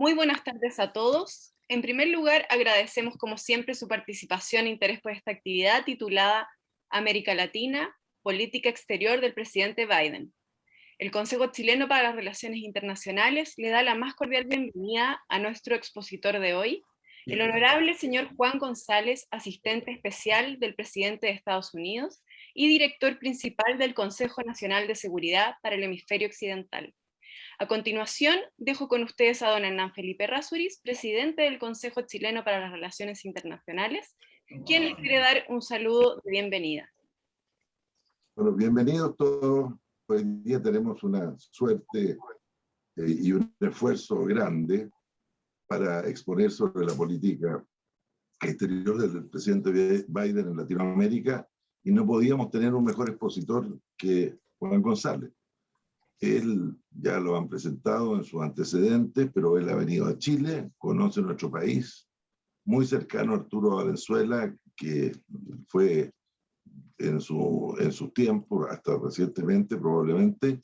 Muy buenas tardes a todos. En primer lugar, agradecemos como siempre su participación e interés por esta actividad titulada América Latina, Política Exterior del presidente Biden. El Consejo Chileno para las Relaciones Internacionales le da la más cordial bienvenida a nuestro expositor de hoy, el honorable señor Juan González, asistente especial del presidente de Estados Unidos y director principal del Consejo Nacional de Seguridad para el Hemisferio Occidental. A continuación, dejo con ustedes a don Hernán Felipe Errázuriz, presidente del Consejo Chileno para las Relaciones Internacionales, quien les quiere dar un saludo de bienvenida. Bueno, bienvenidos todos. Hoy día tenemos una suerte y un esfuerzo grande para exponer sobre la política exterior del presidente Biden en Latinoamérica, y no podíamos tener un mejor expositor que Juan González. Él ya lo han presentado en sus antecedentes, pero él ha venido a Chile, conoce nuestro país, muy cercano a Arturo Valenzuela, que fue en sus tiempos, hasta recientemente probablemente,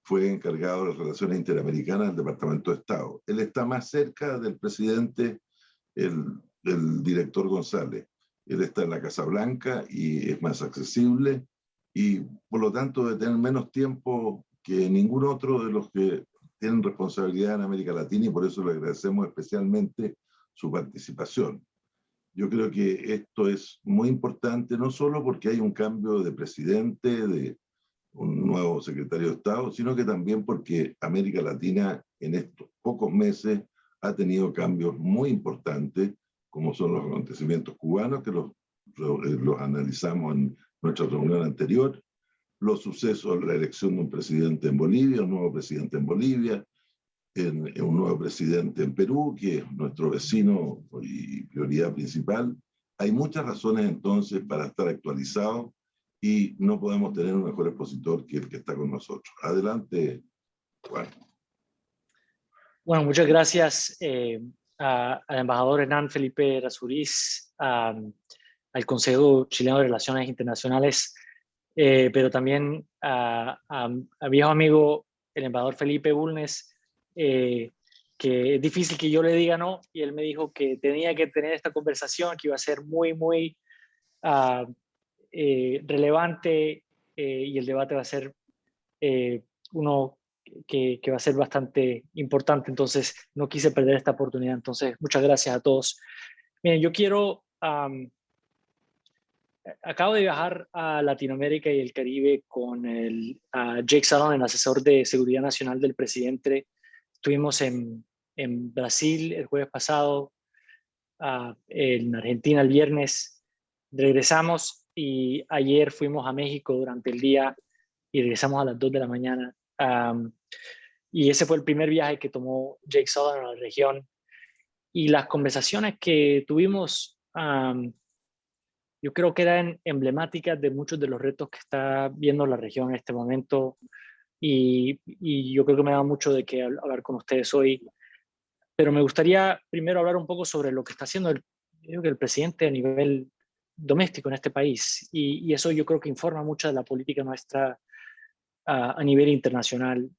fue encargado de las relaciones interamericanas del Departamento de Estado. Él está más cerca del presidente, el director González. Él está en la Casa Blanca y es más accesible, y por lo tanto debe tener menos tiempo que ningún otro de los que tienen responsabilidad en América Latina, y por eso le agradecemos especialmente su participación. Yo creo que esto es muy importante, no solo porque hay un cambio de presidente, de un nuevo secretario de Estado, sino que también porque América Latina en estos pocos meses ha tenido cambios muy importantes, como son los acontecimientos cubanos, que los analizamos en nuestra reunión anterior, los sucesos, la elección de un presidente en Bolivia, un nuevo presidente en Bolivia, en un nuevo presidente en Perú, que es nuestro vecino y prioridad principal. Hay muchas razones entonces para estar actualizados, y no podemos tener un mejor expositor que el que está con nosotros. Adelante, Juan. Bueno, muchas gracias al embajador Hernán Felipe Errázuriz, al Consejo Chileno de Relaciones Internacionales, pero también a viejo amigo, el embajador Felipe Bulnes, que es difícil que yo le diga no, y él me dijo que tenía que tener esta conversación, que iba a ser muy relevante, y el debate va a ser uno que va a ser bastante importante, entonces no quise perder esta oportunidad. Entonces, muchas gracias a todos. Miren, yo quiero... acabo de viajar a Latinoamérica y el Caribe con Jake Sullivan, el asesor de seguridad nacional del presidente. Estuvimos en Brasil el jueves pasado, en Argentina el viernes. Regresamos y ayer fuimos a México durante el día y regresamos a las 2 de la mañana. Y ese fue el primer viaje que tomó Jake Sullivan a la región. Y las conversaciones que tuvimos, yo creo que eran emblemáticas de muchos de los retos que está viendo la región en este momento, y yo creo que me da mucho de qué hablar con ustedes hoy. Pero me gustaría primero hablar un poco sobre lo que está haciendo el presidente a nivel doméstico en este país, y eso yo creo que informa mucho de la política nuestra a nivel internacional.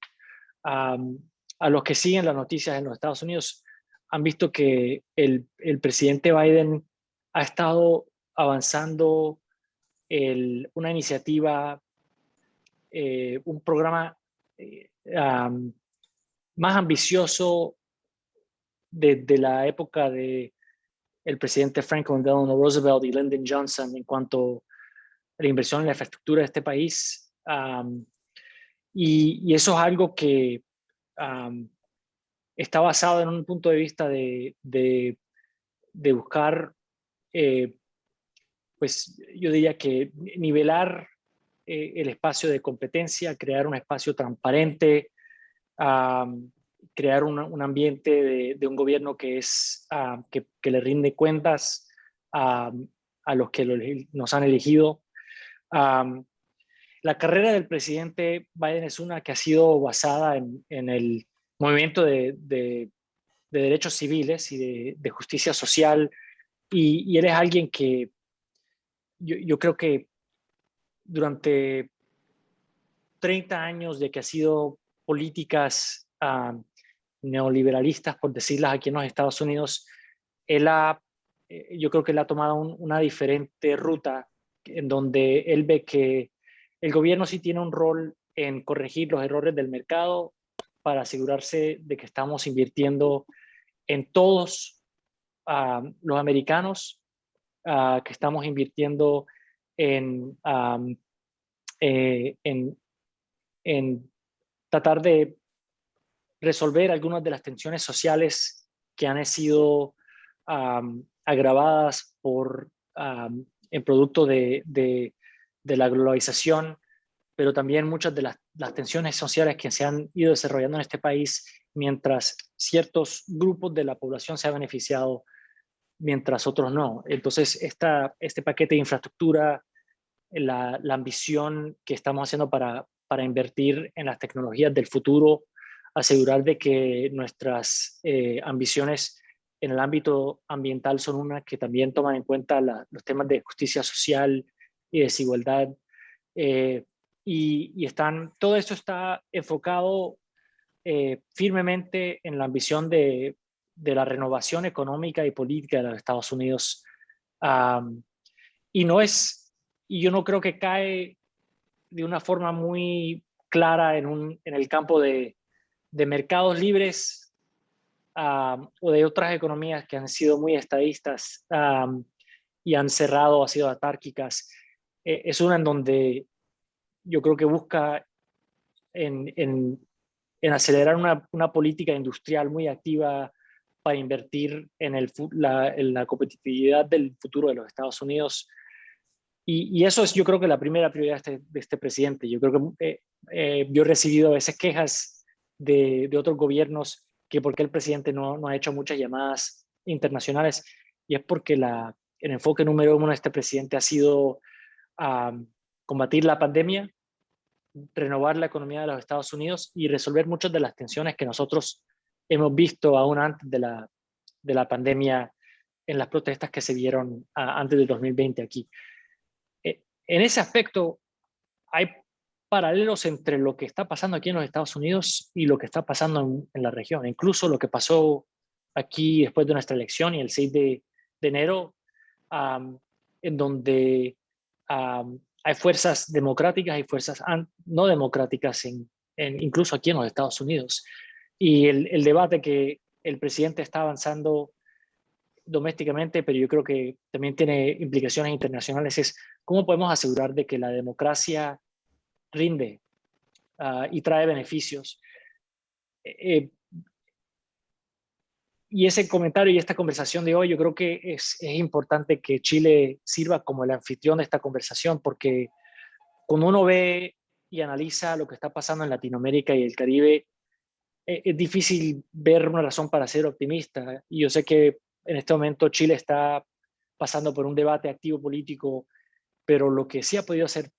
A los que siguen las noticias en los Estados Unidos han visto que el presidente Biden ha estado avanzando una iniciativa, un programa más ambicioso desde la época de el presidente Franklin Delano Roosevelt y Lyndon Johnson en cuanto a la inversión en la infraestructura de este país. Y eso es algo que está basado en un punto de vista de buscar, pues yo diría que nivelar el espacio de competencia, crear un espacio transparente, crear un ambiente de un gobierno que le rinde cuentas a los que nos han elegido. La carrera del presidente Biden es una que ha sido basada en el movimiento de derechos civiles y de justicia social, y él es alguien que yo creo que durante 30 años de que ha sido políticas neoliberalistas, por decirlas aquí en los Estados Unidos, yo creo que él ha tomado una diferente ruta en donde él ve que el gobierno sí tiene un rol en corregir los errores del mercado para asegurarse de que estamos invirtiendo en todos los americanos, que estamos invirtiendo en, en, en tratar de resolver algunas de las tensiones sociales que han sido agravadas en producto de la globalización, pero también muchas de las tensiones sociales que se han ido desarrollando en este país mientras ciertos grupos de la población se han beneficiado, mientras otros no. Entonces, este paquete de infraestructura, la ambición que estamos haciendo para invertir en las tecnologías del futuro, asegurar de que nuestras ambiciones en el ámbito ambiental son unas que también toman en cuenta los temas de justicia social y desigualdad. Todo esto está enfocado firmemente en la ambición de la renovación económica y política de los Estados Unidos. Y yo no creo que cae de una forma muy clara en el campo de mercados libres o de otras economías que han sido muy estadistas y han cerrado, han sido autárquicas. Es una en donde yo creo que busca en acelerar una política industrial muy activa para invertir en la competitividad del futuro de los Estados Unidos. Y eso es, yo creo que la primera prioridad de este presidente. Yo creo que yo he recibido a veces quejas de otros gobiernos que por qué el presidente no ha hecho muchas llamadas internacionales, y es porque el enfoque número uno de este presidente ha sido combatir la pandemia, renovar la economía de los Estados Unidos y resolver muchas de las tensiones que nosotros hemos visto aún antes de la pandemia en las protestas que se vieron antes del 2020 aquí. En ese aspecto hay paralelos entre lo que está pasando aquí en los Estados Unidos y lo que está pasando en la región. Incluso lo que pasó aquí después de nuestra elección y el 6 de enero, en donde hay fuerzas democráticas y fuerzas no democráticas incluso aquí en los Estados Unidos. Y el debate que el presidente está avanzando domésticamente, pero yo creo que también tiene implicaciones internacionales, es cómo podemos asegurar de que la democracia rinde y trae beneficios. Y ese comentario y esta conversación de hoy, yo creo que es importante que Chile sirva como el anfitrión de esta conversación, porque cuando uno ve y analiza lo que está pasando en Latinoamérica y el Caribe, es difícil ver una razón para ser optimista. Y yo sé que en este momento Chile está pasando por un debate activo político, pero lo que sí ha podido hacer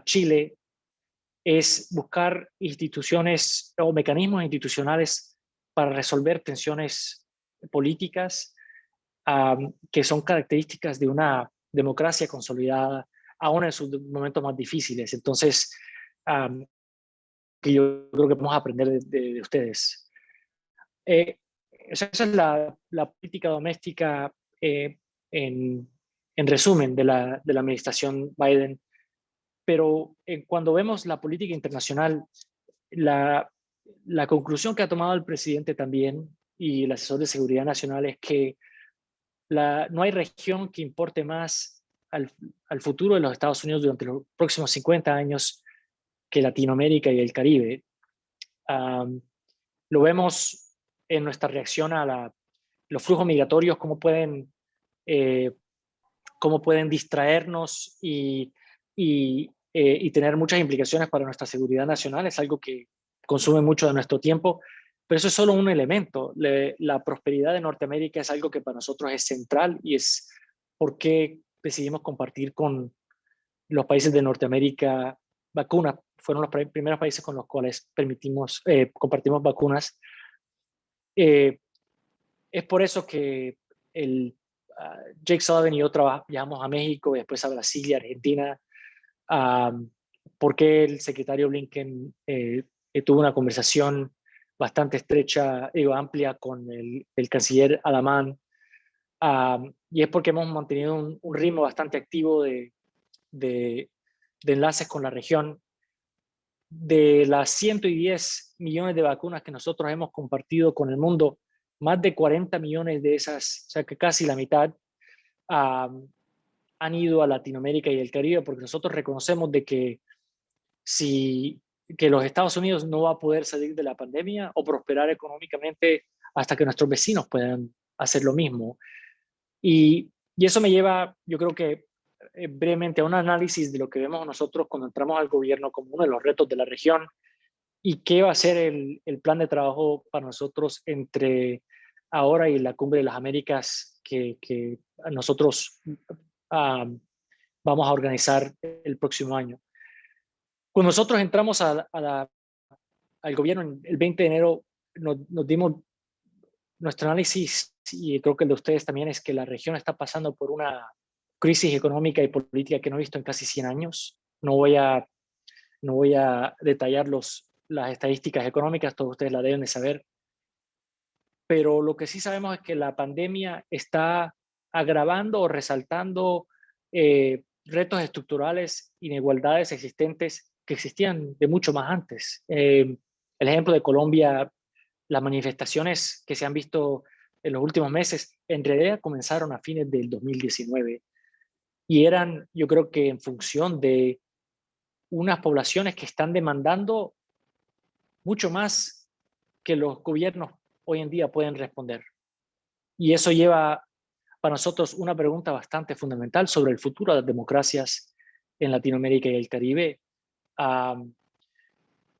Chile es buscar instituciones o mecanismos institucionales para resolver tensiones políticas que son características de una democracia consolidada, aún en sus momentos más difíciles. Entonces, que yo creo que podemos aprender de ustedes. Esa es la política doméstica en resumen de la administración Biden. Pero cuando vemos la política internacional, la conclusión que ha tomado el presidente también y el asesor de seguridad nacional es que no hay región que importe más al futuro de los Estados Unidos durante los próximos 50 años que Latinoamérica y el Caribe. Lo vemos en nuestra reacción a los flujos migratorios, cómo pueden distraernos y tener muchas implicaciones para nuestra seguridad nacional. Es algo que consume mucho de nuestro tiempo, pero eso es solo un elemento. La prosperidad de Norteamérica es algo que para nosotros es central y es por qué decidimos compartir con los países de Norteamérica vacunas. Fueron los primeros países con los cuales compartimos vacunas. Es por eso que Jake Sullivan y yo viajamos a México y después a Brasil y Argentina, porque el secretario Blinken tuvo una conversación bastante estrecha, amplia con el canciller Alamán, y es porque hemos mantenido un ritmo bastante activo de enlaces con la región. De las 110 millones de vacunas que nosotros hemos compartido con el mundo, más de 40 millones de esas, o sea que casi la mitad, han ido a Latinoamérica y el Caribe, porque nosotros reconocemos de que que los Estados Unidos no va a poder salir de la pandemia o prosperar económicamente hasta que nuestros vecinos puedan hacer lo mismo. Y eso me lleva, yo creo que brevemente, a un análisis de lo que vemos nosotros cuando entramos al gobierno como uno de los retos de la región y qué va a ser el plan de trabajo para nosotros entre ahora y la Cumbre de las Américas que nosotros vamos a organizar el próximo año. Cuando nosotros entramos al gobierno el 20 de enero, nos dimos nuestro análisis, y creo que el de ustedes también, es que la región está pasando por una crisis económica y política que no he visto en casi 100 años. No voy a detallar las estadísticas económicas, todos ustedes la deben de saber, pero lo que sí sabemos es que la pandemia está agravando o resaltando retos estructurales, inigualdades existentes que existían de mucho más antes. El ejemplo de Colombia, las manifestaciones que se han visto en los últimos meses, en realidad comenzaron a fines del 2019 y eran, yo creo que en función de unas poblaciones que están demandando mucho más que los gobiernos hoy en día pueden responder. Y eso lleva para nosotros una pregunta bastante fundamental sobre el futuro de las democracias en Latinoamérica y el Caribe.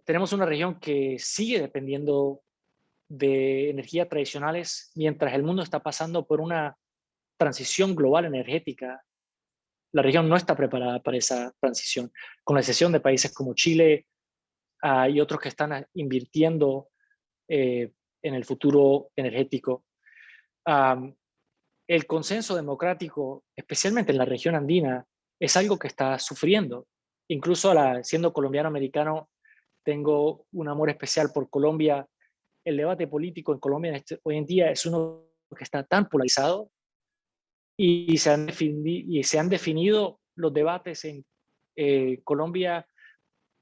Tenemos una región que sigue dependiendo de energías tradicionales mientras el mundo está pasando por una transición global energética. La región no está preparada para esa transición, con la excepción de países como Chile y otros que están invirtiendo en el futuro energético. El consenso democrático, especialmente en la región andina, es algo que está sufriendo. Incluso siendo colombiano-americano, tengo un amor especial por Colombia. El debate político en Colombia hoy en día es uno que está tan polarizado y se han definido los debates en Colombia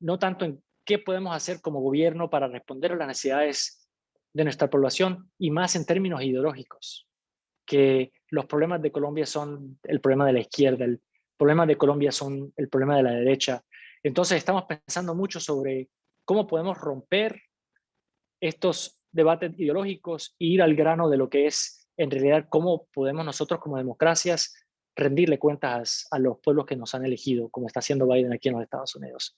no tanto en qué podemos hacer como gobierno para responder a las necesidades de nuestra población y más en términos ideológicos, que los problemas de Colombia son el problema de la izquierda, el problema de Colombia son el problema de la derecha. Entonces estamos pensando mucho sobre cómo podemos romper estos debates ideológicos e ir al grano de lo que es en realidad cómo podemos nosotros como democracias rendirle cuentas a los pueblos que nos han elegido, como está haciendo Biden aquí en los Estados Unidos.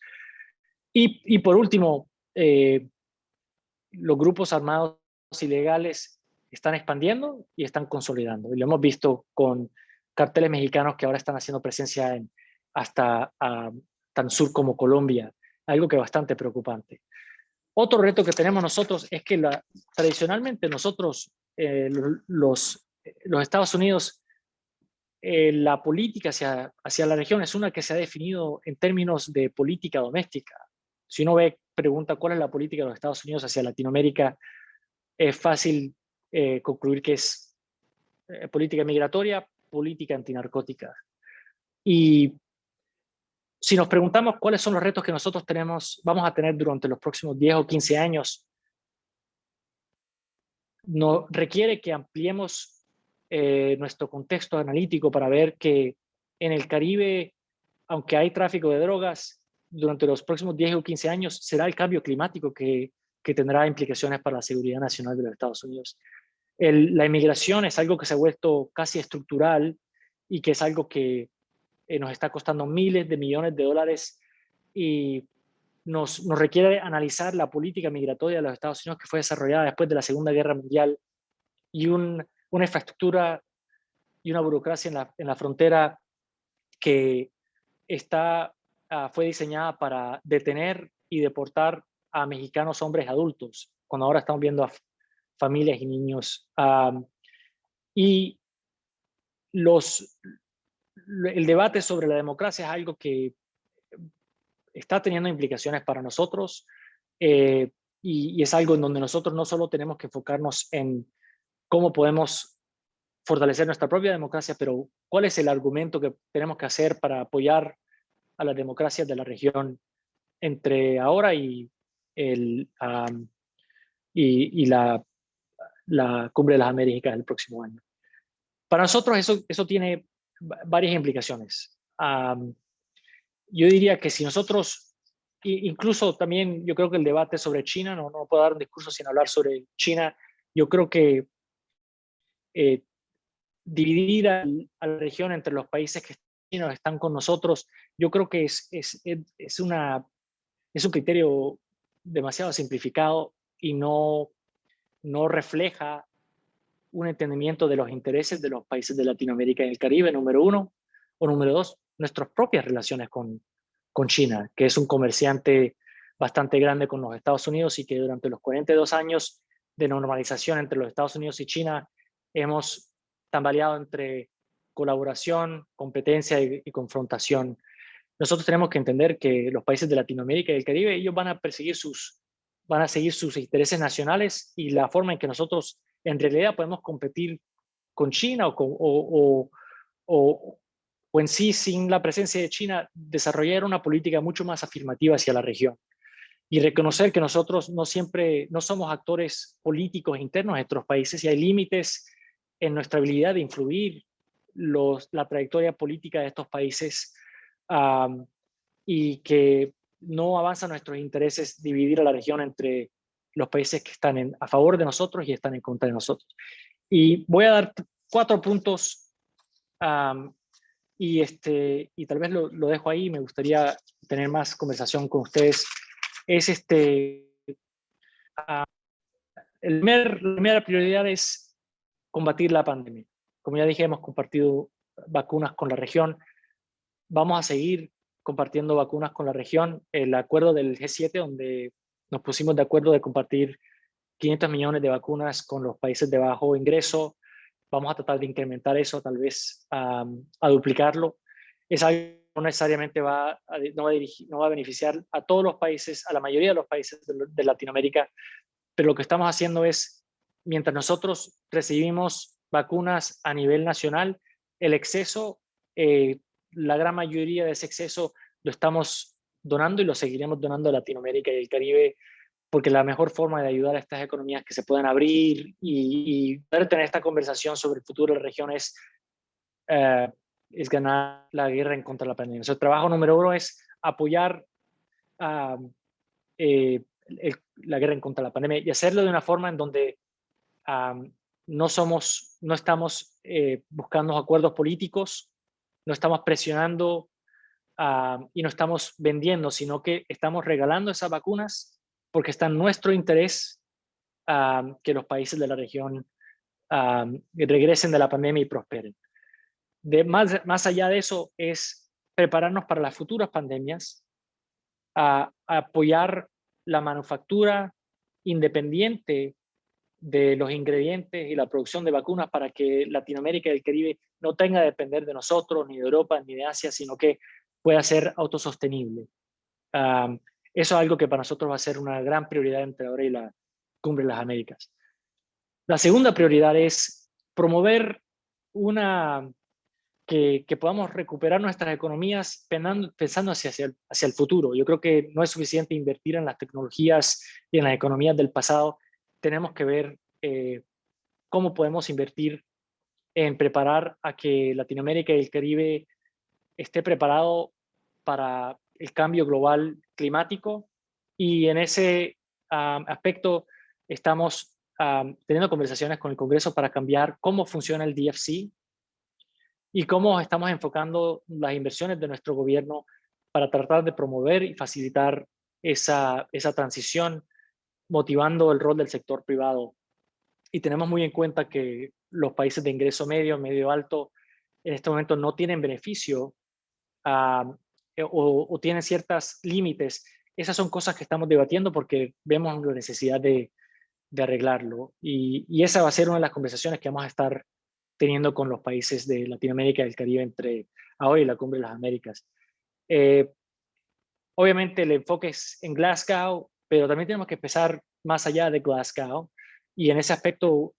Y por último, los grupos armados ilegales están expandiendo y están consolidando. Y lo hemos visto con carteles mexicanos que ahora están haciendo presencia hasta tan sur como Colombia, algo que es bastante preocupante. Otro reto que tenemos nosotros es que tradicionalmente nosotros, los Estados Unidos, la política hacia la región es una que se ha definido en términos de política doméstica. Si uno pregunta cuál es la política de los Estados Unidos hacia Latinoamérica, es fácil concluir que es política migratoria, política antinarcótica. Y si nos preguntamos cuáles son los retos que nosotros vamos a tener durante los próximos 10 o 15 años, nos requiere que ampliemos nuestro contexto analítico para ver que en el Caribe, aunque hay tráfico de drogas, durante los próximos 10 o 15 años será el cambio climático que tendrá implicaciones para la seguridad nacional de los Estados Unidos. La inmigración es algo que se ha vuelto casi estructural y que es algo que nos está costando miles de millones de dólares y nos requiere analizar la política migratoria de los Estados Unidos que fue desarrollada después de la Segunda Guerra Mundial y una infraestructura y una burocracia en la frontera que fue diseñada para detener y deportar a mexicanos hombres adultos, cuando ahora estamos viendo a familias y niños. Y el debate sobre la democracia es algo que está teniendo implicaciones para nosotros. y es algo en donde nosotros no solo tenemos que enfocarnos en cómo podemos fortalecer nuestra propia democracia, pero cuál es el argumento que tenemos que hacer para apoyar a las democracias de la región entre ahora y la Cumbre de las Américas del próximo año. Para nosotros eso tiene varias implicaciones. Yo diría que si nosotros, incluso también yo creo que el debate sobre China, no puedo dar un discurso sin hablar sobre China, yo creo que dividir a la región entre los países que están con nosotros, yo creo que es un criterio demasiado simplificado y no refleja un entendimiento de los intereses de los países de Latinoamérica y el Caribe, número uno, o número dos, nuestras propias relaciones con China, que es un comerciante bastante grande con los Estados Unidos y que durante los 42 años de normalización entre los Estados Unidos y China hemos tambaleado entre colaboración, competencia y confrontación. Nosotros tenemos que entender que los países de Latinoamérica y el Caribe, ellos van a seguir sus intereses nacionales, y la forma en que nosotros en realidad podemos competir con China o en sí, sin la presencia de China, desarrollar una política mucho más afirmativa hacia la región y reconocer que nosotros no somos actores políticos internos de nuestros países y hay límites en nuestra habilidad de influir la trayectoria política de estos países, y que no avanzan nuestros intereses dividir a la región entre los países que están a favor de nosotros y están en contra de nosotros. Y voy a dar 4 puntos, y tal vez lo dejo ahí. Me gustaría tener más conversación con ustedes. La primera prioridad es combatir la pandemia. Como ya dije, hemos compartido vacunas con la región. Vamos a seguir compartiendo vacunas con la región. El acuerdo del G7, donde nos pusimos de acuerdo de compartir 500 millones de vacunas con los países de bajo ingreso. Vamos a tratar de incrementar eso, tal vez a duplicarlo. Es algo que no necesariamente no va a beneficiar a todos los países, a la mayoría de los países de Latinoamérica, pero lo que estamos haciendo es, mientras nosotros recibimos vacunas a nivel nacional, el exceso, la gran mayoría de ese exceso lo estamos donando y lo seguiremos donando a Latinoamérica y el Caribe, porque la mejor forma de ayudar a estas economías que se puedan abrir y poder tener esta conversación sobre el futuro de la región es ganar la guerra en contra de la pandemia. Nuestro trabajo número uno es apoyar la guerra en contra de la pandemia y hacerlo de una forma en donde no estamos buscando acuerdos políticos, no estamos presionando y no estamos vendiendo, sino que estamos regalando esas vacunas porque está en nuestro interés que los países de la región regresen de la pandemia y prosperen. Más allá de eso es prepararnos para las futuras pandemias, apoyar la manufactura independiente de los ingredientes y la producción de vacunas para que Latinoamérica y el Caribe no tenga que depender de nosotros, ni de Europa, ni de Asia, sino que pueda ser autosostenible. Eso es algo que para nosotros va a ser una gran prioridad entre ahora y la Cumbre de las Américas. La segunda prioridad es promover que podamos recuperar nuestras economías pensando hacia el futuro. Yo creo que no es suficiente invertir en las tecnologías y en las economías del pasado. Tenemos que ver cómo podemos invertir en preparar a que Latinoamérica y el Caribe esté preparado para el cambio global climático, y en ese aspecto estamos teniendo conversaciones con el Congreso para cambiar cómo funciona el DFC y cómo estamos enfocando las inversiones de nuestro gobierno para tratar de promover y facilitar esa transición, motivando el rol del sector privado. Y tenemos muy en cuenta que los países de ingreso medio alto en este momento no tienen beneficio o tienen ciertos límites. Esas son cosas que estamos debatiendo porque vemos la necesidad de arreglarlo. Y esa va a ser una de las conversaciones que vamos a estar teniendo con los países de Latinoamérica y el Caribe entre ahora y la Cumbre de las Américas. Obviamente el enfoque es en Glasgow, pero también tenemos que empezar más allá de Glasgow. Y en ese aspecto,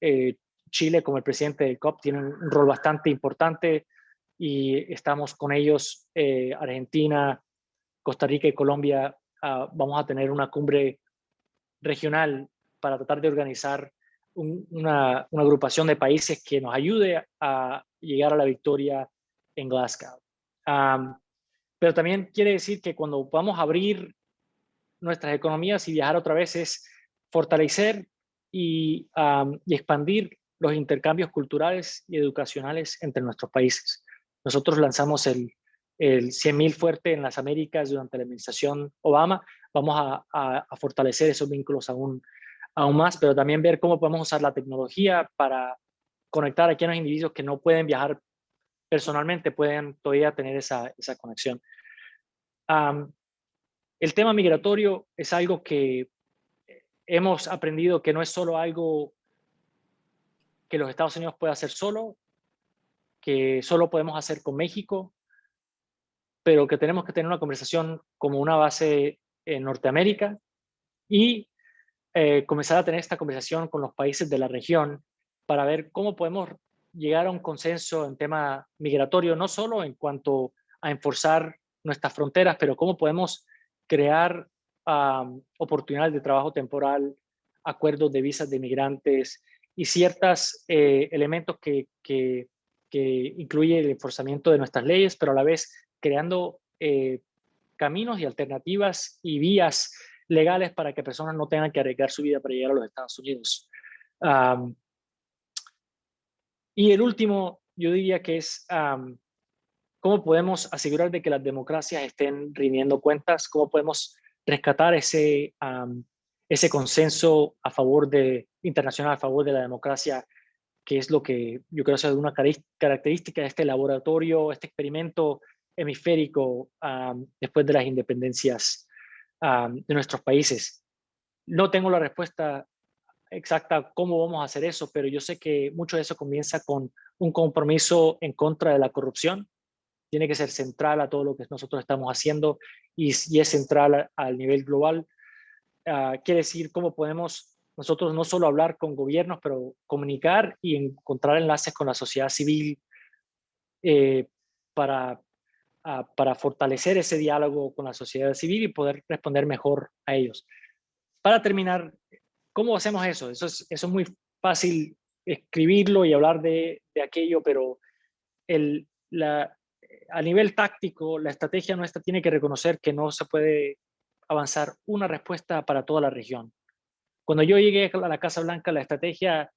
Chile, como el presidente del COP, tiene un rol bastante importante y estamos con ellos, Argentina, Costa Rica y Colombia. Vamos a tener una cumbre regional para tratar de organizar una agrupación de países que nos ayude a llegar a la victoria en Glasgow. Pero también quiere decir que cuando vamos a abrir nuestras economías y viajar otra vez es fortalecer y expandir los intercambios culturales y educacionales entre nuestros países. Nosotros lanzamos el 100.000 fuerte en las Américas durante la administración Obama. Vamos a fortalecer esos vínculos aún más, pero también ver cómo podemos usar la tecnología para conectar a aquellos individuos que no pueden viajar personalmente, pueden todavía tener esa conexión. El tema migratorio es algo que hemos aprendido que no es solo algo que los Estados Unidos puede hacer solo, que solo podemos hacer con México, pero que tenemos que tener una conversación como una base en Norteamérica y comenzar a tener esta conversación con los países de la región para ver cómo podemos llegar a un consenso en tema migratorio, no solo en cuanto a enforzar nuestras fronteras, pero cómo podemos crear oportunidades de trabajo temporal, acuerdos de visas de migrantes y ciertos elementos que incluye el enforzamiento de nuestras leyes, pero a la vez creando caminos y alternativas y vías legales para que personas no tengan que arriesgar su vida para llegar a los Estados Unidos. Y el último, yo diría que es cómo podemos asegurar de que las democracias estén rindiendo cuentas, cómo podemos rescatar ese consenso internacional a favor de la democracia, que es lo que yo creo ser una característica de este laboratorio, este experimento hemisférico después de las independencias de nuestros países. No tengo la respuesta exacta cómo vamos a hacer eso, pero yo sé que mucho de eso comienza con un compromiso en contra de la corrupción. Tiene que ser central a todo lo que nosotros estamos haciendo y es central al nivel global. Quiere decir cómo podemos nosotros no solo hablar con gobiernos, pero comunicar y encontrar enlaces con la sociedad civil para fortalecer ese diálogo con la sociedad civil y poder responder mejor a ellos. Para terminar, ¿cómo hacemos eso? Eso es muy fácil escribirlo y hablar de aquello, pero a nivel táctico, la estrategia nuestra tiene que reconocer que no se puede avanzar una respuesta para toda la región. Cuando yo llegué a la Casa Blanca, la estrategia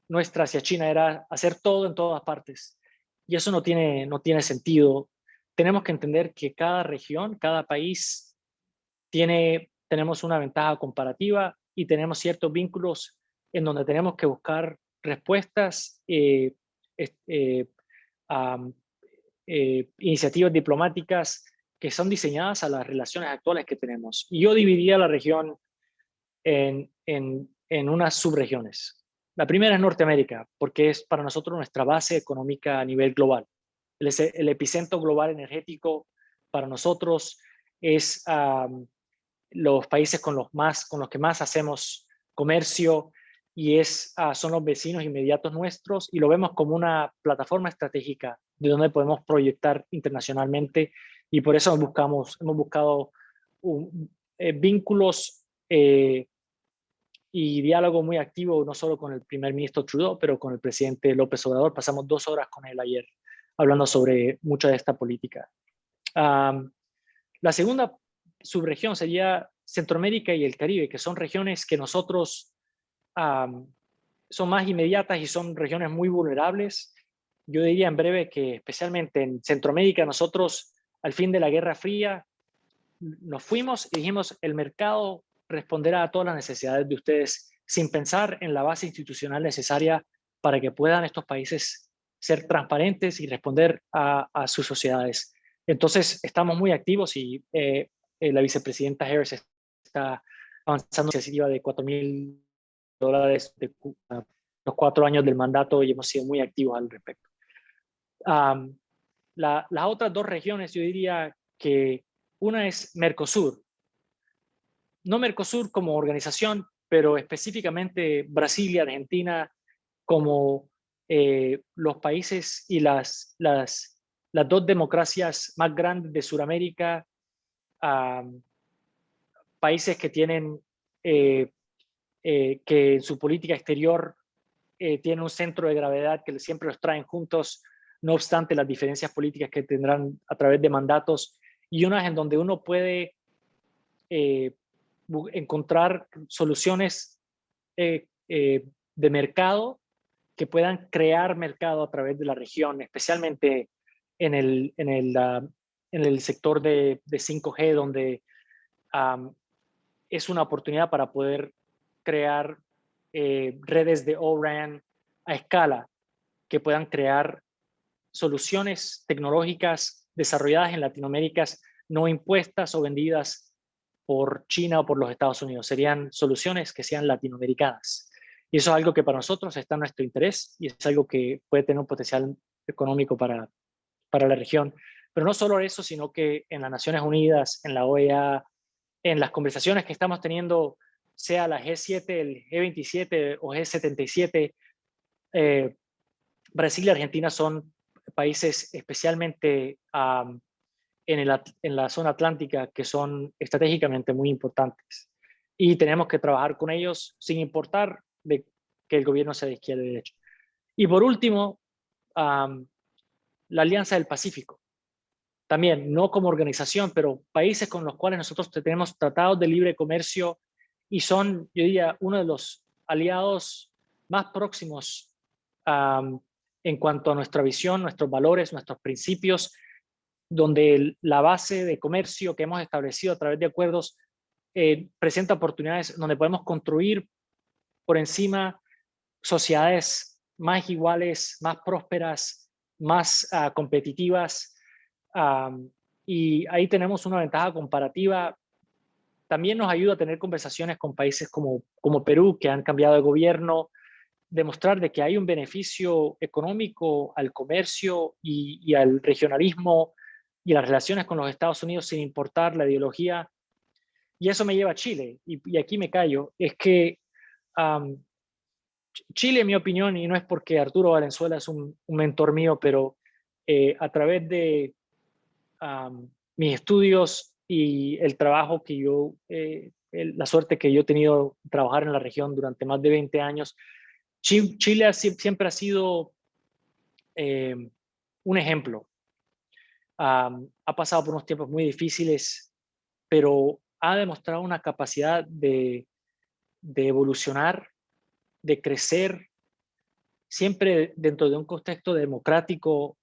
nuestra hacia China era hacer todo en todas partes. Y eso no tiene sentido. Tenemos que entender que cada región, cada país, tenemos una ventaja comparativa y tenemos ciertos vínculos en donde tenemos que buscar respuestas, iniciativas diplomáticas que son diseñadas a las relaciones actuales que tenemos. Y yo dividiría la región en unas subregiones. La primera es Norteamérica, porque es para nosotros nuestra base económica a nivel global. El epicentro global energético para nosotros es los países con los que más hacemos comercio y son los vecinos inmediatos nuestros, y lo vemos como una plataforma estratégica de donde podemos proyectar internacionalmente, y por eso hemos buscado vínculos y diálogo muy activo, no solo con el primer ministro Trudeau, pero con el presidente López Obrador. Pasamos 2 horas con él ayer hablando sobre mucha de esta política. La segunda subregión sería Centroamérica y el Caribe, que son regiones que nosotros son más inmediatas y son regiones muy vulnerables. Yo diría en breve que especialmente en Centroamérica nosotros al fin de la Guerra Fría nos fuimos y dijimos el mercado responderá a todas las necesidades de ustedes sin pensar en la base institucional necesaria para que puedan estos países ser transparentes y responder a sus sociedades. Entonces, estamos muy activos y la vicepresidenta Harris está avanzando en una iniciativa de $4,000 de los 4 años del mandato y hemos sido muy activos al respecto. Las otras 2 regiones, yo diría que una es Mercosur. no Mercosur como organización, pero específicamente Brasil y Argentina como los países y las dos democracias más grandes de Sudamérica, países que tienen que en su política exterior tienen un centro de gravedad que siempre los traen juntos, no obstante las diferencias políticas que tendrán a través de mandatos, y unas en donde uno puede encontrar soluciones de mercado que puedan crear mercado a través de la región, especialmente en el sector de 5G, donde es una oportunidad para poder crear redes de O-RAN a escala que puedan crear soluciones tecnológicas desarrolladas en Latinoamérica, no impuestas o vendidas por China o por los Estados Unidos. Serían soluciones que sean latinoamericanas. Y eso es algo que para nosotros está en nuestro interés y es algo que puede tener un potencial económico para la región. Pero no solo eso, sino que en las Naciones Unidas, en la OEA, en las conversaciones que estamos teniendo, sea la G7, el G27 o G77, Brasil y Argentina son países especialmente en la zona atlántica que son estratégicamente muy importantes. Y tenemos que trabajar con ellos sin importar de que el gobierno sea de izquierda o de derecha. Y por último, la Alianza del Pacífico. También, no como organización, pero países con los cuales nosotros tenemos tratados de libre comercio y son, yo diría, uno de los aliados más próximos en cuanto a nuestra visión, nuestros valores, nuestros principios, donde la base de comercio que hemos establecido a través de acuerdos presenta oportunidades donde podemos construir por encima sociedades más iguales, más prósperas, más competitivas. Y ahí tenemos una ventaja comparativa. También nos ayuda a tener conversaciones con países como Perú, que han cambiado de gobierno, demostrar de que hay un beneficio económico al comercio y al regionalismo y las relaciones con los Estados Unidos sin importar la ideología. Y eso me lleva a Chile, y aquí me callo, es que Chile, en mi opinión, y no es porque Arturo Valenzuela es un mentor mío, pero a través de mis estudios y el trabajo que yo, la suerte que yo he tenido de trabajar en la región durante más de 20 años, Chile siempre ha sido un ejemplo. Ha pasado por unos tiempos muy difíciles, pero ha demostrado una capacidad de evolucionar, de crecer, siempre dentro de un contexto democrático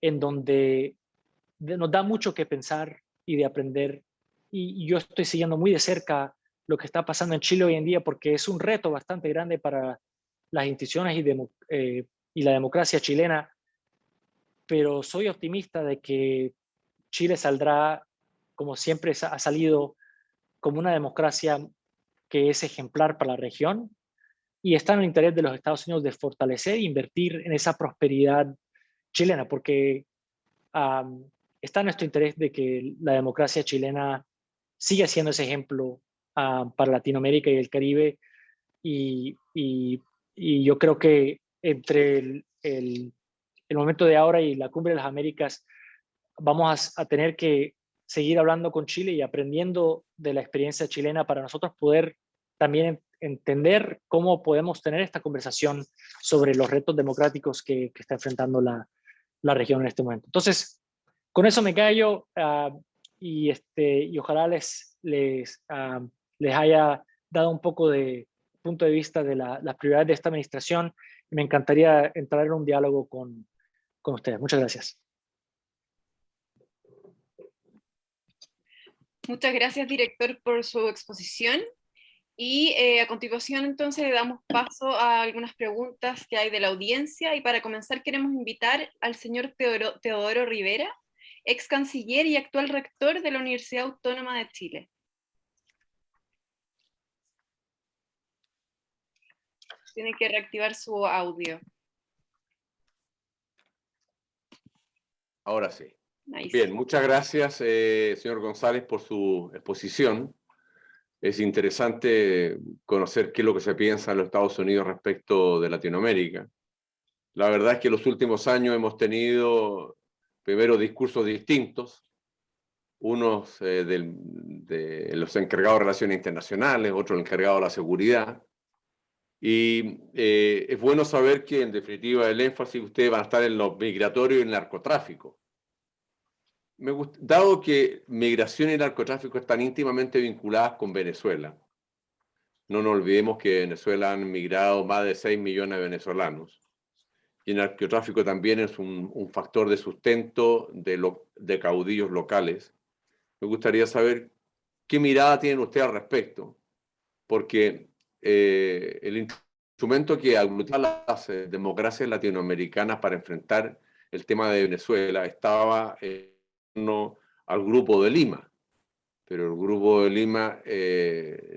en donde nos da mucho que pensar y de aprender. Y yo estoy siguiendo muy de cerca lo que está pasando en Chile hoy en día porque es un reto bastante grande para las instituciones y la democracia chilena, pero soy optimista de que Chile saldrá, como siempre ha salido, como una democracia que es ejemplar para la región y está en el interés de los Estados Unidos de fortalecer e invertir en esa prosperidad chilena, porque está en nuestro interés de que la democracia chilena siga siendo ese ejemplo para Latinoamérica y el Caribe. Y yo creo que entre el momento de ahora y la Cumbre de las Américas vamos a tener que seguir hablando con Chile y aprendiendo de la experiencia chilena para nosotros poder también entender cómo podemos tener esta conversación sobre los retos democráticos que está enfrentando la región en este momento. Entonces, con eso me callo y ojalá les haya dado un poco de punto de vista de las prioridades de esta administración. Me encantaría entrar en un diálogo con ustedes. Muchas gracias. Muchas gracias, director, por su exposición. Y a continuación, entonces, le damos paso a algunas preguntas que hay de la audiencia. Y para comenzar, queremos invitar al señor Teodoro Rivera, ex canciller y actual rector de la Universidad Autónoma de Chile. Tiene que reactivar su audio. Ahora sí. Ahí Bien, sí. muchas gracias, señor González, por su exposición. es interesante conocer qué es lo que se piensa en los Estados Unidos respecto de Latinoamérica. La verdad es que en los últimos años hemos tenido primero discursos distintos, unos de los encargados de relaciones internacionales, otros encargados de la seguridad. Y es bueno saber que, en definitiva, el énfasis ustedes van a estar en lo migratorio y el narcotráfico. Dado que migración y narcotráfico están íntimamente vinculadas con Venezuela, no nos olvidemos que en Venezuela han migrado más de 6 millones de venezolanos. Y el narcotráfico también es un factor de sustento de caudillos locales. Me gustaría saber qué mirada tienen ustedes al respecto, porque el instrumento que aglutina las democracias latinoamericanas para enfrentar el tema de Venezuela estaba en torno al Grupo de Lima, pero el Grupo de Lima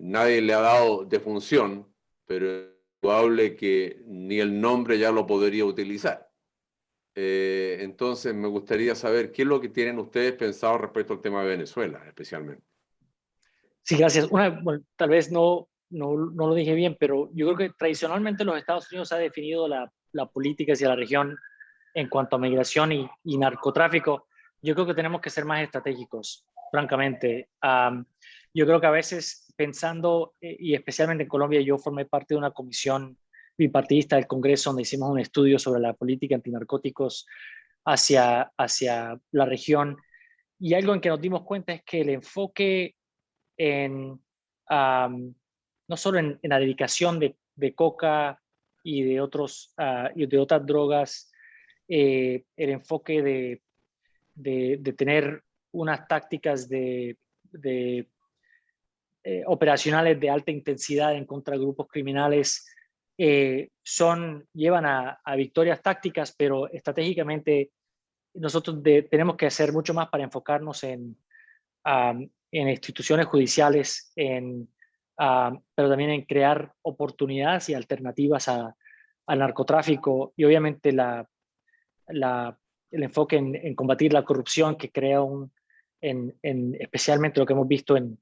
nadie le ha dado defunción, pero es probable que ni el nombre ya lo podría utilizar. Entonces me gustaría saber qué es lo que tienen ustedes pensado respecto al tema de Venezuela, especialmente. Sí, gracias. Bueno, tal vez no lo dije bien, pero yo creo que tradicionalmente los Estados Unidos ha definido la política hacia la región en cuanto a migración y narcotráfico. Yo creo que tenemos que ser más estratégicos, francamente. Yo creo que a veces pensando, y especialmente en Colombia, yo formé parte de una comisión bipartidista del Congreso donde hicimos un estudio sobre la política antinarcóticos hacia la región, y algo en que nos dimos cuenta es que el enfoque no solo en la dedicación de coca y de otras drogas, el enfoque de tener unas tácticas operacionales de alta intensidad en contra de grupos criminales llevan a victorias tácticas, pero estratégicamente nosotros tenemos que hacer mucho más para enfocarnos en instituciones judiciales, pero también en crear oportunidades y alternativas al narcotráfico, y obviamente el enfoque en combatir la corrupción que crea especialmente lo que hemos visto en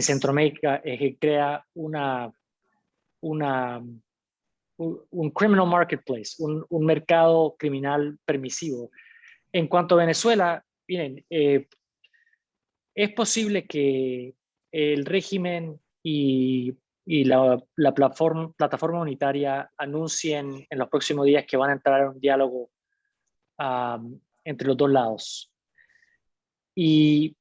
Centroamérica, es que crea un criminal marketplace, un mercado criminal permisivo. En cuanto a Venezuela, miren, es posible que el régimen y la plataforma unitaria anuncien en los próximos días que van a entrar en un diálogo entre los dos lados. Y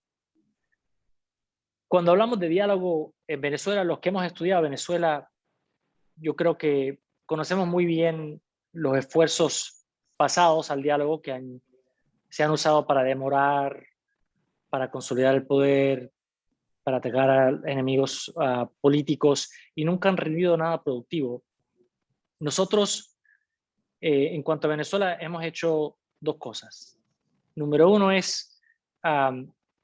cuando hablamos de diálogo en Venezuela, los que hemos estudiado Venezuela, yo creo que conocemos muy bien los esfuerzos pasados al diálogo que se han usado para demorar, para consolidar el poder, para atacar a enemigos políticos, y nunca han rendido nada productivo. Nosotros, en cuanto a Venezuela, hemos hecho dos cosas. Número uno es,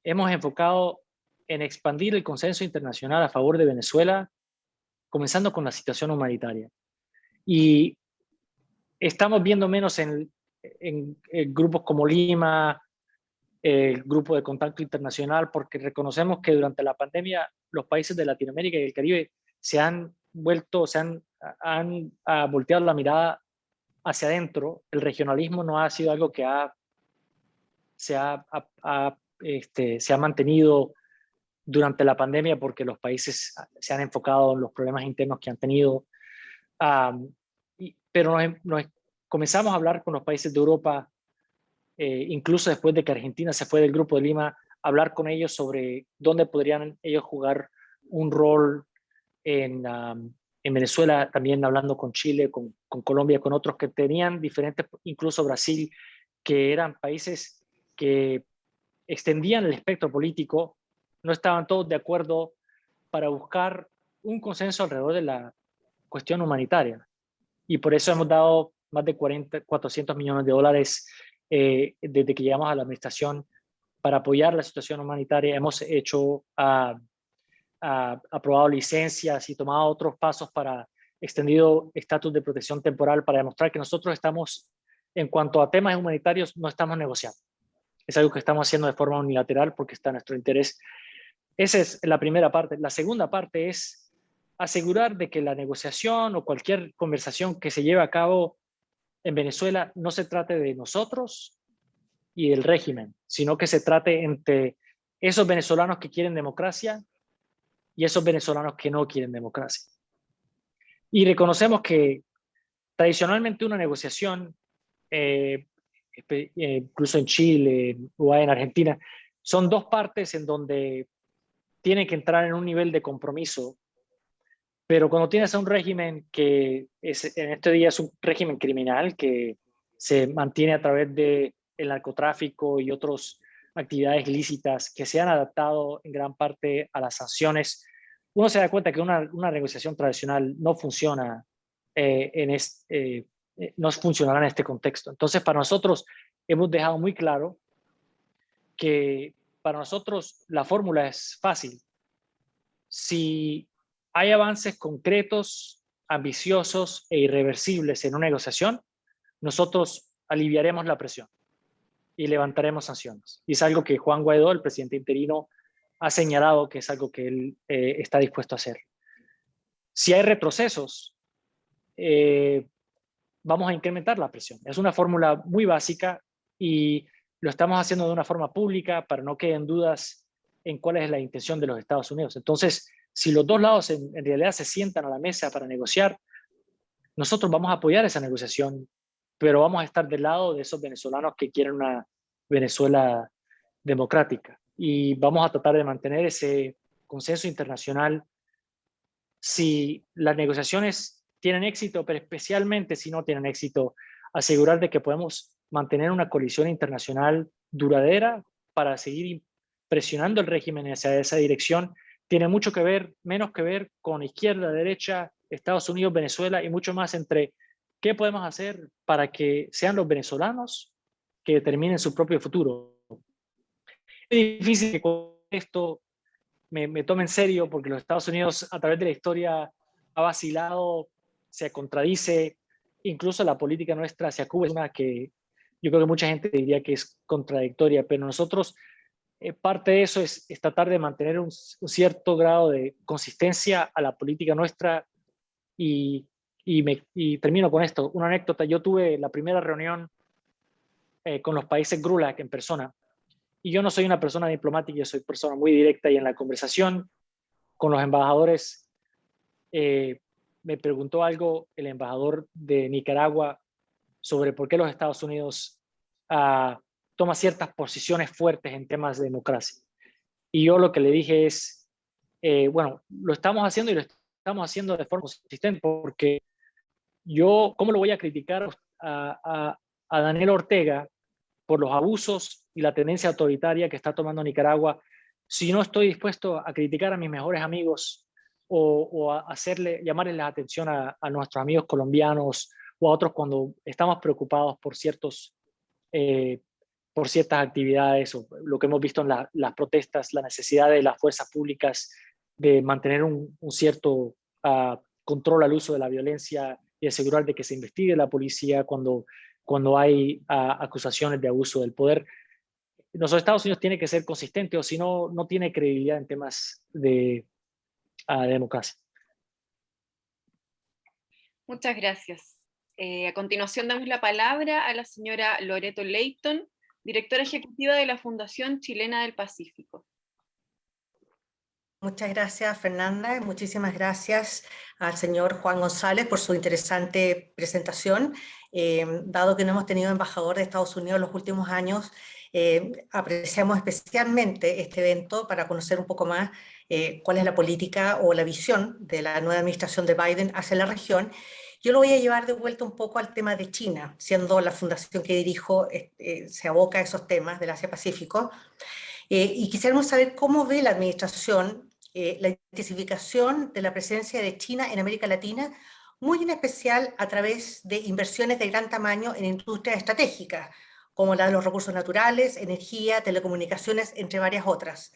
hemos enfocado en expandir el consenso internacional a favor de Venezuela, comenzando con la situación humanitaria. Y estamos viendo menos en grupos como Lima, el grupo de contacto internacional, porque reconocemos que durante la pandemia los países de Latinoamérica y el Caribe han volteado la mirada hacia adentro. El regionalismo no ha sido algo que se ha mantenido durante la pandemia, porque los países se han enfocado en los problemas internos que han tenido. Pero comenzamos a hablar con los países de Europa, incluso después de que Argentina se fue del Grupo de Lima, hablar con ellos sobre dónde podrían ellos jugar un rol en Venezuela, también hablando con Chile, con Colombia, con otros que tenían diferentes, incluso Brasil, que eran países que extendían el espectro político, no estaban todos de acuerdo para buscar un consenso alrededor de la cuestión humanitaria. Y por eso hemos dado más de 400 millones de dólares desde que llegamos a la administración para apoyar la situación humanitaria. Hemos aprobado licencias y tomado otros pasos para extendido estatus de protección temporal, para demostrar que nosotros estamos, en cuanto a temas humanitarios, no estamos negociando. Es algo que estamos haciendo de forma unilateral porque está en nuestro interés. Esa es la primera parte. La segunda parte es asegurar de que la negociación o cualquier conversación que se lleve a cabo en Venezuela no se trate de nosotros y el régimen, sino que se trate entre esos venezolanos que quieren democracia y esos venezolanos que no quieren democracia. Y reconocemos que tradicionalmente una negociación, incluso en Chile o en Argentina, son dos partes en donde tienen que entrar en un nivel de compromiso. Pero cuando tienes a un régimen que en este día es un régimen criminal que se mantiene a través del narcotráfico y otras actividades ilícitas que se han adaptado en gran parte a las sanciones, uno se da cuenta que una negociación tradicional no funciona no funcionará en este contexto. Entonces, para nosotros hemos dejado muy claro que para nosotros la fórmula es fácil. Si hay avances concretos, ambiciosos e irreversibles en una negociación, nosotros aliviaremos la presión y levantaremos sanciones. Y es algo que Juan Guaidó, el presidente interino, ha señalado que es algo que él está dispuesto a hacer. Si hay retrocesos, vamos a incrementar la presión. Es una fórmula muy básica y lo estamos haciendo de una forma pública para no queden dudas en cuál es la intención de los Estados Unidos. Entonces, si los dos lados en realidad se sientan a la mesa para negociar, nosotros vamos a apoyar esa negociación, pero vamos a estar del lado de esos venezolanos que quieren una Venezuela democrática y vamos a tratar de mantener ese consenso internacional. Si las negociaciones tienen éxito, pero especialmente si no tienen éxito, asegurar de que podemos mantener una coalición internacional duradera para seguir presionando el régimen hacia esa dirección. Tiene mucho que ver, menos que ver con izquierda, derecha, Estados Unidos, Venezuela y mucho más entre qué podemos hacer para que sean los venezolanos que determinen su propio futuro. Es difícil que con esto me tome en serio porque los Estados Unidos a través de la historia ha vacilado, se contradice, incluso la política nuestra hacia Cuba es una que yo creo que mucha gente diría que es contradictoria, pero nosotros parte de eso es tratar de mantener un cierto grado de consistencia a la política nuestra y termino con esto, una anécdota. Yo tuve la primera reunión con los países GRULAC en persona y yo no soy una persona diplomática, yo soy persona muy directa y en la conversación con los embajadores me preguntó algo el embajador de Nicaragua sobre por qué los Estados Unidos toma ciertas posiciones fuertes en temas de democracia. Y yo lo que le dije es, bueno, lo estamos haciendo y lo estamos haciendo de forma consistente porque yo, ¿cómo lo voy a criticar a Daniel Ortega por los abusos y la tendencia autoritaria que está tomando Nicaragua si no estoy dispuesto a criticar a mis mejores amigos o a llamarles la atención a nuestros amigos colombianos o a otros cuando estamos preocupados por ciertas actividades o lo que hemos visto en las protestas, la necesidad de las fuerzas públicas de mantener un cierto control al uso de la violencia y asegurar de que se investigue la policía cuando hay acusaciones de abuso del poder. Los Estados Unidos tienen que ser consistentes o si no, no tiene credibilidad en temas de democracia. Muchas gracias. A continuación damos la palabra a la señora Loreto Leighton, directora ejecutiva de la Fundación Chilena del Pacífico. Muchas gracias, Fernanda, y muchísimas gracias al señor Juan González por su interesante presentación. Dado que no hemos tenido embajador de Estados Unidos en los últimos años, apreciamos especialmente este evento para conocer un poco más cuál es la política o la visión de la nueva administración de Biden hacia la región. Yo lo voy a llevar de vuelta un poco al tema de China, siendo la fundación que dirijo se aboca a esos temas del Asia-Pacífico. Y quisiéramos saber cómo ve la administración la intensificación de la presencia de China en América Latina, muy en especial a través de inversiones de gran tamaño en industrias estratégicas, como la de los recursos naturales, energía, telecomunicaciones, entre varias otras.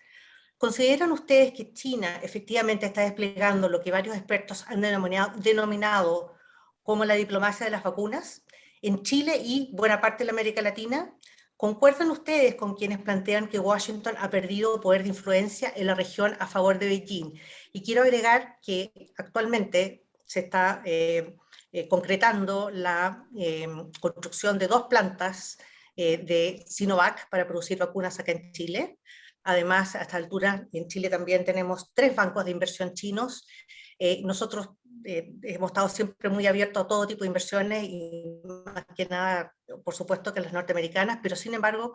¿Consideran ustedes que China efectivamente está desplegando lo que varios expertos han denominado como la diplomacia de las vacunas en Chile y buena parte de la América Latina? ¿Concuerdan ustedes con quienes plantean que Washington ha perdido poder de influencia en la región a favor de Beijing? Y quiero agregar que actualmente se está concretando la construcción de 2 plantas de Sinovac para producir vacunas acá en Chile. Además, a esta altura, en Chile también tenemos 3 bancos de inversión chinos. Nosotros hemos estado siempre muy abiertos a todo tipo de inversiones y más que nada, por supuesto, que las norteamericanas, pero sin embargo,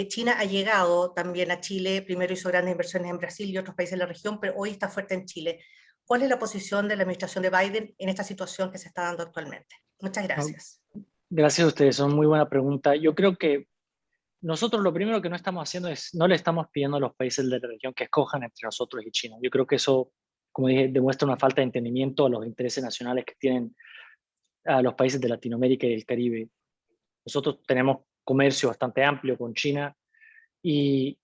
China ha llegado también a Chile, primero hizo grandes inversiones en Brasil y otros países de la región, pero hoy está fuerte en Chile. ¿Cuál es la posición de la administración de Biden en esta situación que se está dando actualmente? Muchas gracias. Gracias a ustedes, son muy buena pregunta. Yo creo que nosotros lo primero que no estamos haciendo es, no le estamos pidiendo a los países de la región que escojan entre nosotros y China. Yo creo que eso, como dije, demuestra una falta de entendimiento a los intereses nacionales que tienen a los países de Latinoamérica y el Caribe. Nosotros tenemos comercio bastante amplio con China y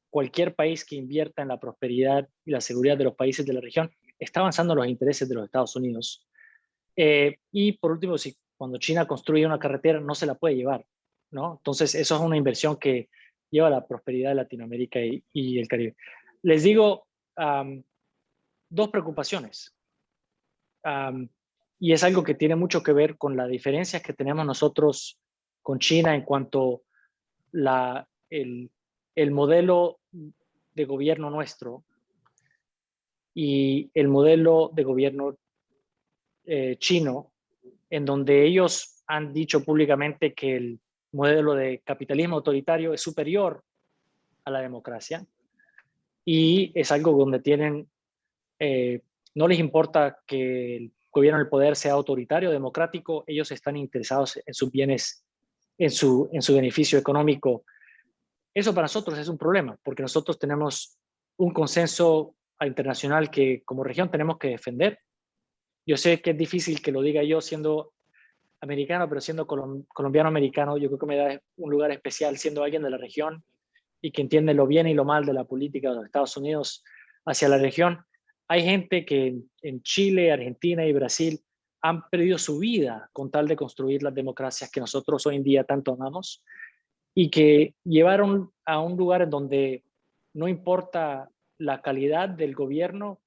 cualquier país que invierta en la prosperidad y la seguridad de los países de la región está avanzando en los intereses de los Estados Unidos. Y por último, si cuando China construye una carretera no se la puede llevar, ¿no? Entonces eso es una inversión que lleva a la prosperidad de Latinoamérica y el Caribe. Les digo 2 preocupaciones. Y es algo que tiene mucho que ver con las diferencias que tenemos nosotros con China en cuanto el modelo de gobierno nuestro y el modelo de gobierno chino, en donde ellos han dicho públicamente que el modelo de capitalismo autoritario es superior a la democracia y es algo donde tienen, no les importa que el gobierno del poder sea autoritario o democrático, ellos están interesados en sus bienes, en su beneficio económico. Eso para nosotros es un problema, porque nosotros tenemos un consenso internacional que como región tenemos que defender. Yo sé que es difícil que lo diga yo siendo americano, pero siendo colombiano-americano, yo creo que me da un lugar especial siendo alguien de la región y que entiende lo bien y lo mal de la política de los Estados Unidos hacia la región. Hay gente que en Chile, Argentina y Brasil han perdido su vida con tal de construir las democracias que nosotros hoy en día tanto amamos y que llevaron a un lugar en donde no importa la calidad del gobierno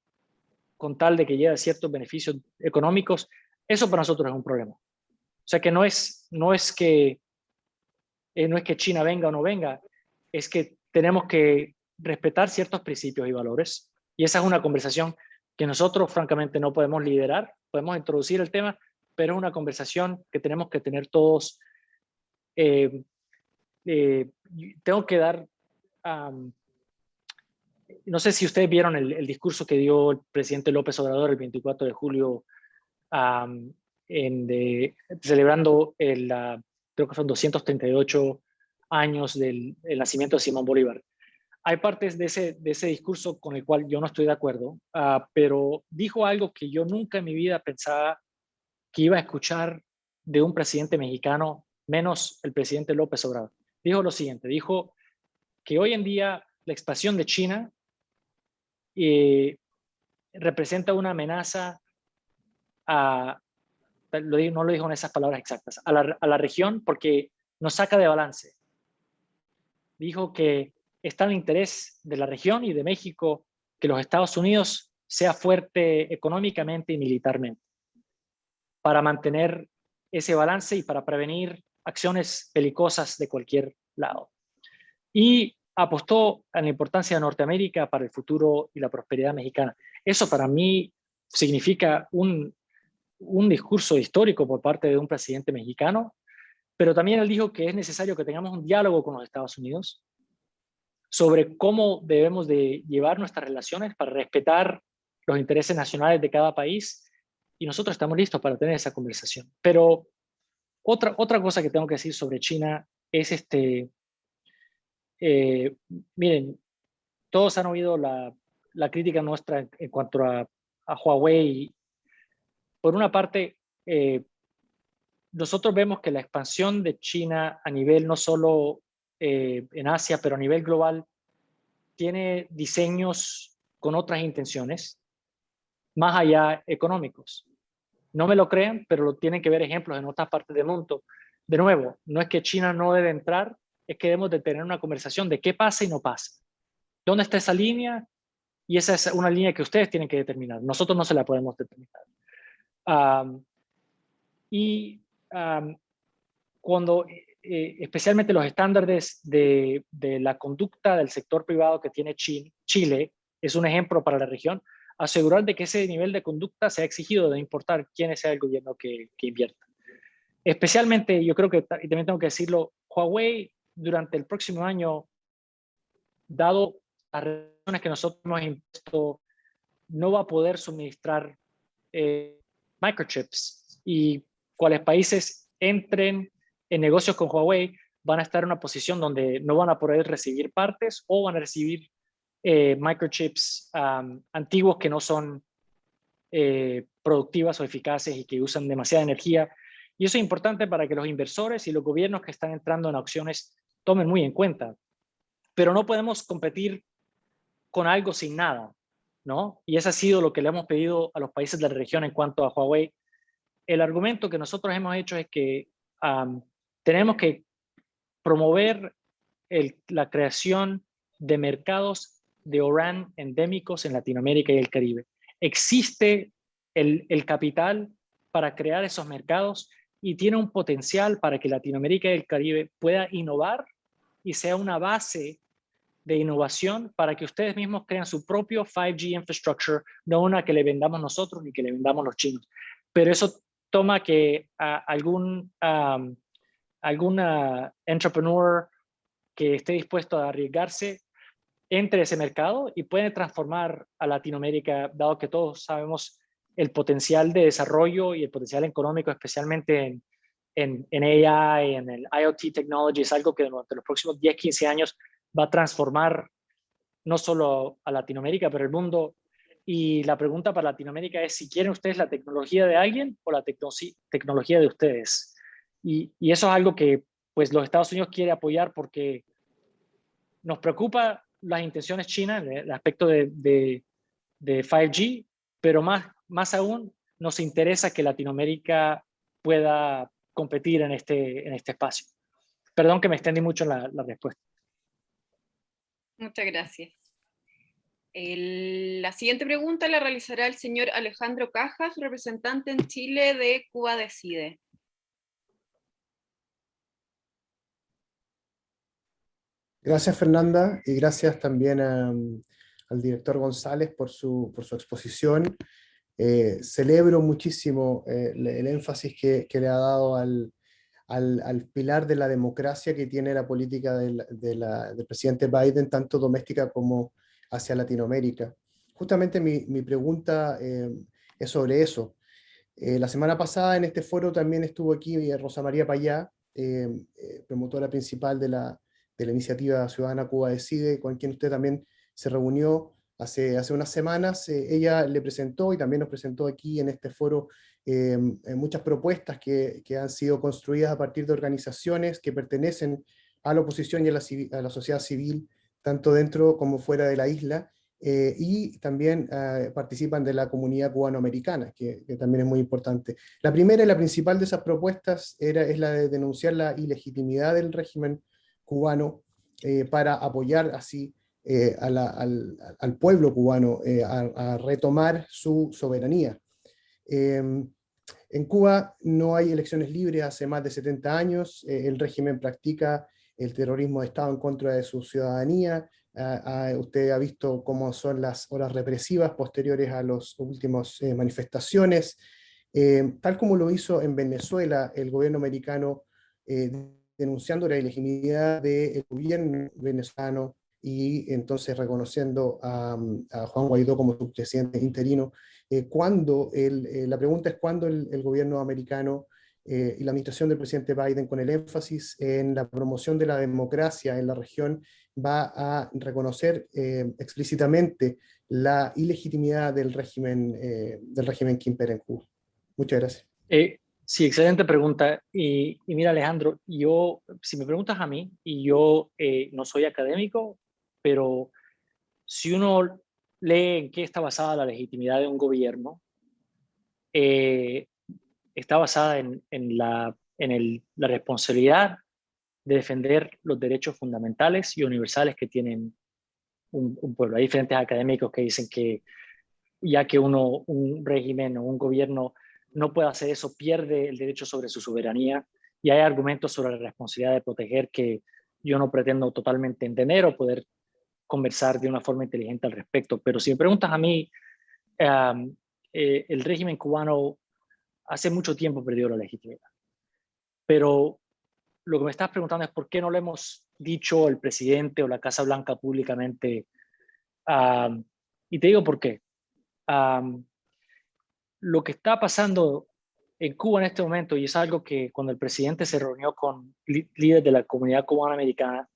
con tal de que llegue a ciertos beneficios económicos, eso para nosotros es un problema. O sea que no es que China venga o no venga, es que tenemos que respetar ciertos principios y valores. Y esa es una conversación que nosotros francamente no podemos liderar, podemos introducir el tema, pero es una conversación que tenemos que tener todos. Tengo que dar, no sé si ustedes vieron el discurso que dio el presidente López Obrador el 24 de julio, celebrando creo que son 238 años del nacimiento de Simón Bolívar. Hay partes de ese discurso con el cual yo no estoy de acuerdo, pero dijo algo que yo nunca en mi vida pensaba que iba a escuchar de un presidente mexicano, menos el presidente López Obrador. Dijo lo siguiente, dijo que hoy en día la expansión de China representa una amenaza no lo dijo en esas palabras exactas, a la región porque nos saca de balance. Dijo que está en el interés de la región y de México que los Estados Unidos sea fuerte económicamente y militarmente para mantener ese balance y para prevenir acciones belicosas de cualquier lado. Y apostó a la importancia de Norteamérica para el futuro y la prosperidad mexicana. Eso para mí significa un discurso histórico por parte de un presidente mexicano, pero también él dijo que es necesario que tengamos un diálogo con los Estados Unidos sobre cómo debemos de llevar nuestras relaciones para respetar los intereses nacionales de cada país y nosotros estamos listos para tener esa conversación. Pero otra cosa que tengo que decir sobre China es miren, todos han oído la crítica nuestra en cuanto a Huawei. Por una parte, nosotros vemos que la expansión de China a nivel no solo en Asia, pero a nivel global, tiene diseños con otras intenciones, más allá económicos. No me lo crean, pero tienen que ver ejemplos en otras partes del mundo. De nuevo, no es que China no debe entrar, es que debemos de tener una conversación de qué pasa y no pasa. ¿Dónde está esa línea? Y esa es una línea que ustedes tienen que determinar. Nosotros no se la podemos determinar. Cuando especialmente los estándares de la conducta del sector privado que tiene Chile es un ejemplo para la región, asegurar de que ese nivel de conducta sea exigido, de importar quién sea el gobierno que invierta. Especialmente, yo creo que, y también tengo que decirlo, Huawei durante el próximo año, dado las restricciones que nosotros hemos impuesto, no va a poder suministrar microchips, y cuáles países entren en negocios con Huawei van a estar en una posición donde no van a poder recibir partes o van a recibir microchips antiguos que no son productivas o eficaces y que usan demasiada energía. Y eso es importante para que los inversores y los gobiernos que están entrando en acciones tomen muy en cuenta. Pero no podemos competir con algo sin nada, ¿no? Y eso ha sido lo que le hemos pedido a los países de la región en cuanto a Huawei. El argumento que nosotros hemos hecho es que tenemos que promover la creación de mercados de O-RAN endémicos en Latinoamérica y el Caribe. Existe el capital para crear esos mercados y tiene un potencial para que Latinoamérica y el Caribe pueda innovar y sea una base de innovación para que ustedes mismos creen su propio 5G infrastructure, no una que le vendamos nosotros ni que le vendamos los chinos. Pero eso toma que alguna entrepreneur que esté dispuesto a arriesgarse entre ese mercado y puede transformar a Latinoamérica, dado que todos sabemos el potencial de desarrollo y el potencial económico, especialmente en AI, en el IoT technology, es algo que durante los próximos 10, 15 años va a transformar no solo a Latinoamérica, pero el mundo. Y la pregunta para Latinoamérica es si quieren ustedes la tecnología de alguien o la tecnología de ustedes. Y eso es algo que pues los Estados Unidos quiere apoyar porque nos preocupa las intenciones chinas, el aspecto de 5G, pero más aún nos interesa que Latinoamérica pueda competir en este espacio. Perdón que me extendí mucho en la respuesta. Muchas gracias. La siguiente pregunta la realizará el señor Alejandro Cajas, representante en Chile de Cuba Decide. Gracias, Fernanda, y gracias también al director González por su exposición. Celebro muchísimo el énfasis que le ha dado al pilar de la democracia que tiene la política del presidente Biden, tanto doméstica como hacia Latinoamérica. Justamente mi pregunta es sobre eso. La semana pasada en este foro también estuvo aquí Rosa María Payá, promotora principal de la iniciativa ciudadana Cuba Decide, con quien usted también se reunió hace unas semanas. Ella le presentó y también nos presentó aquí en este foro muchas propuestas que han sido construidas a partir de organizaciones que pertenecen a la oposición y a la sociedad civil, tanto dentro como fuera de la isla, y también participan de la comunidad cubanoamericana, que también es muy importante. La primera y la principal de esas propuestas es la de denunciar la ilegitimidad del régimen cubano para apoyar así al pueblo cubano a retomar su soberanía. En Cuba no hay elecciones libres hace más de 70 años, el régimen practica el terrorismo de Estado en contra de su ciudadanía. Usted ha visto cómo son las olas represivas posteriores a las últimas manifestaciones, tal como lo hizo en Venezuela el gobierno americano, denunciando la ilegitimidad del gobierno venezolano y entonces reconociendo a Juan Guaidó como su presidente interino. La pregunta es cuándo el gobierno americano y la administración del presidente Biden, con el énfasis en la promoción de la democracia en la región, va a reconocer explícitamente la ilegitimidad del régimen que impera en Cuba. Muchas gracias. Sí, excelente pregunta. Y mira, Alejandro, si me preguntas a mí, y yo no soy académico, pero si uno lee en qué está basada la legitimidad de un gobierno, está basada en la responsabilidad de defender los derechos fundamentales y universales que tienen un pueblo. Hay diferentes académicos que dicen que ya que un régimen o un gobierno no puede hacer eso, pierde el derecho sobre su soberanía, y hay argumentos sobre la responsabilidad de proteger que yo no pretendo totalmente entender o poder conversar de una forma inteligente al respecto. Pero si me preguntas a mí, el régimen cubano hace mucho tiempo perdió la legitimidad. Pero lo que me estás preguntando es por qué no lo hemos dicho el presidente o la Casa Blanca públicamente. Y te digo por qué. Lo que está pasando en Cuba en este momento, y es algo que cuando el presidente se reunió con líderes de la comunidad cubana-americana,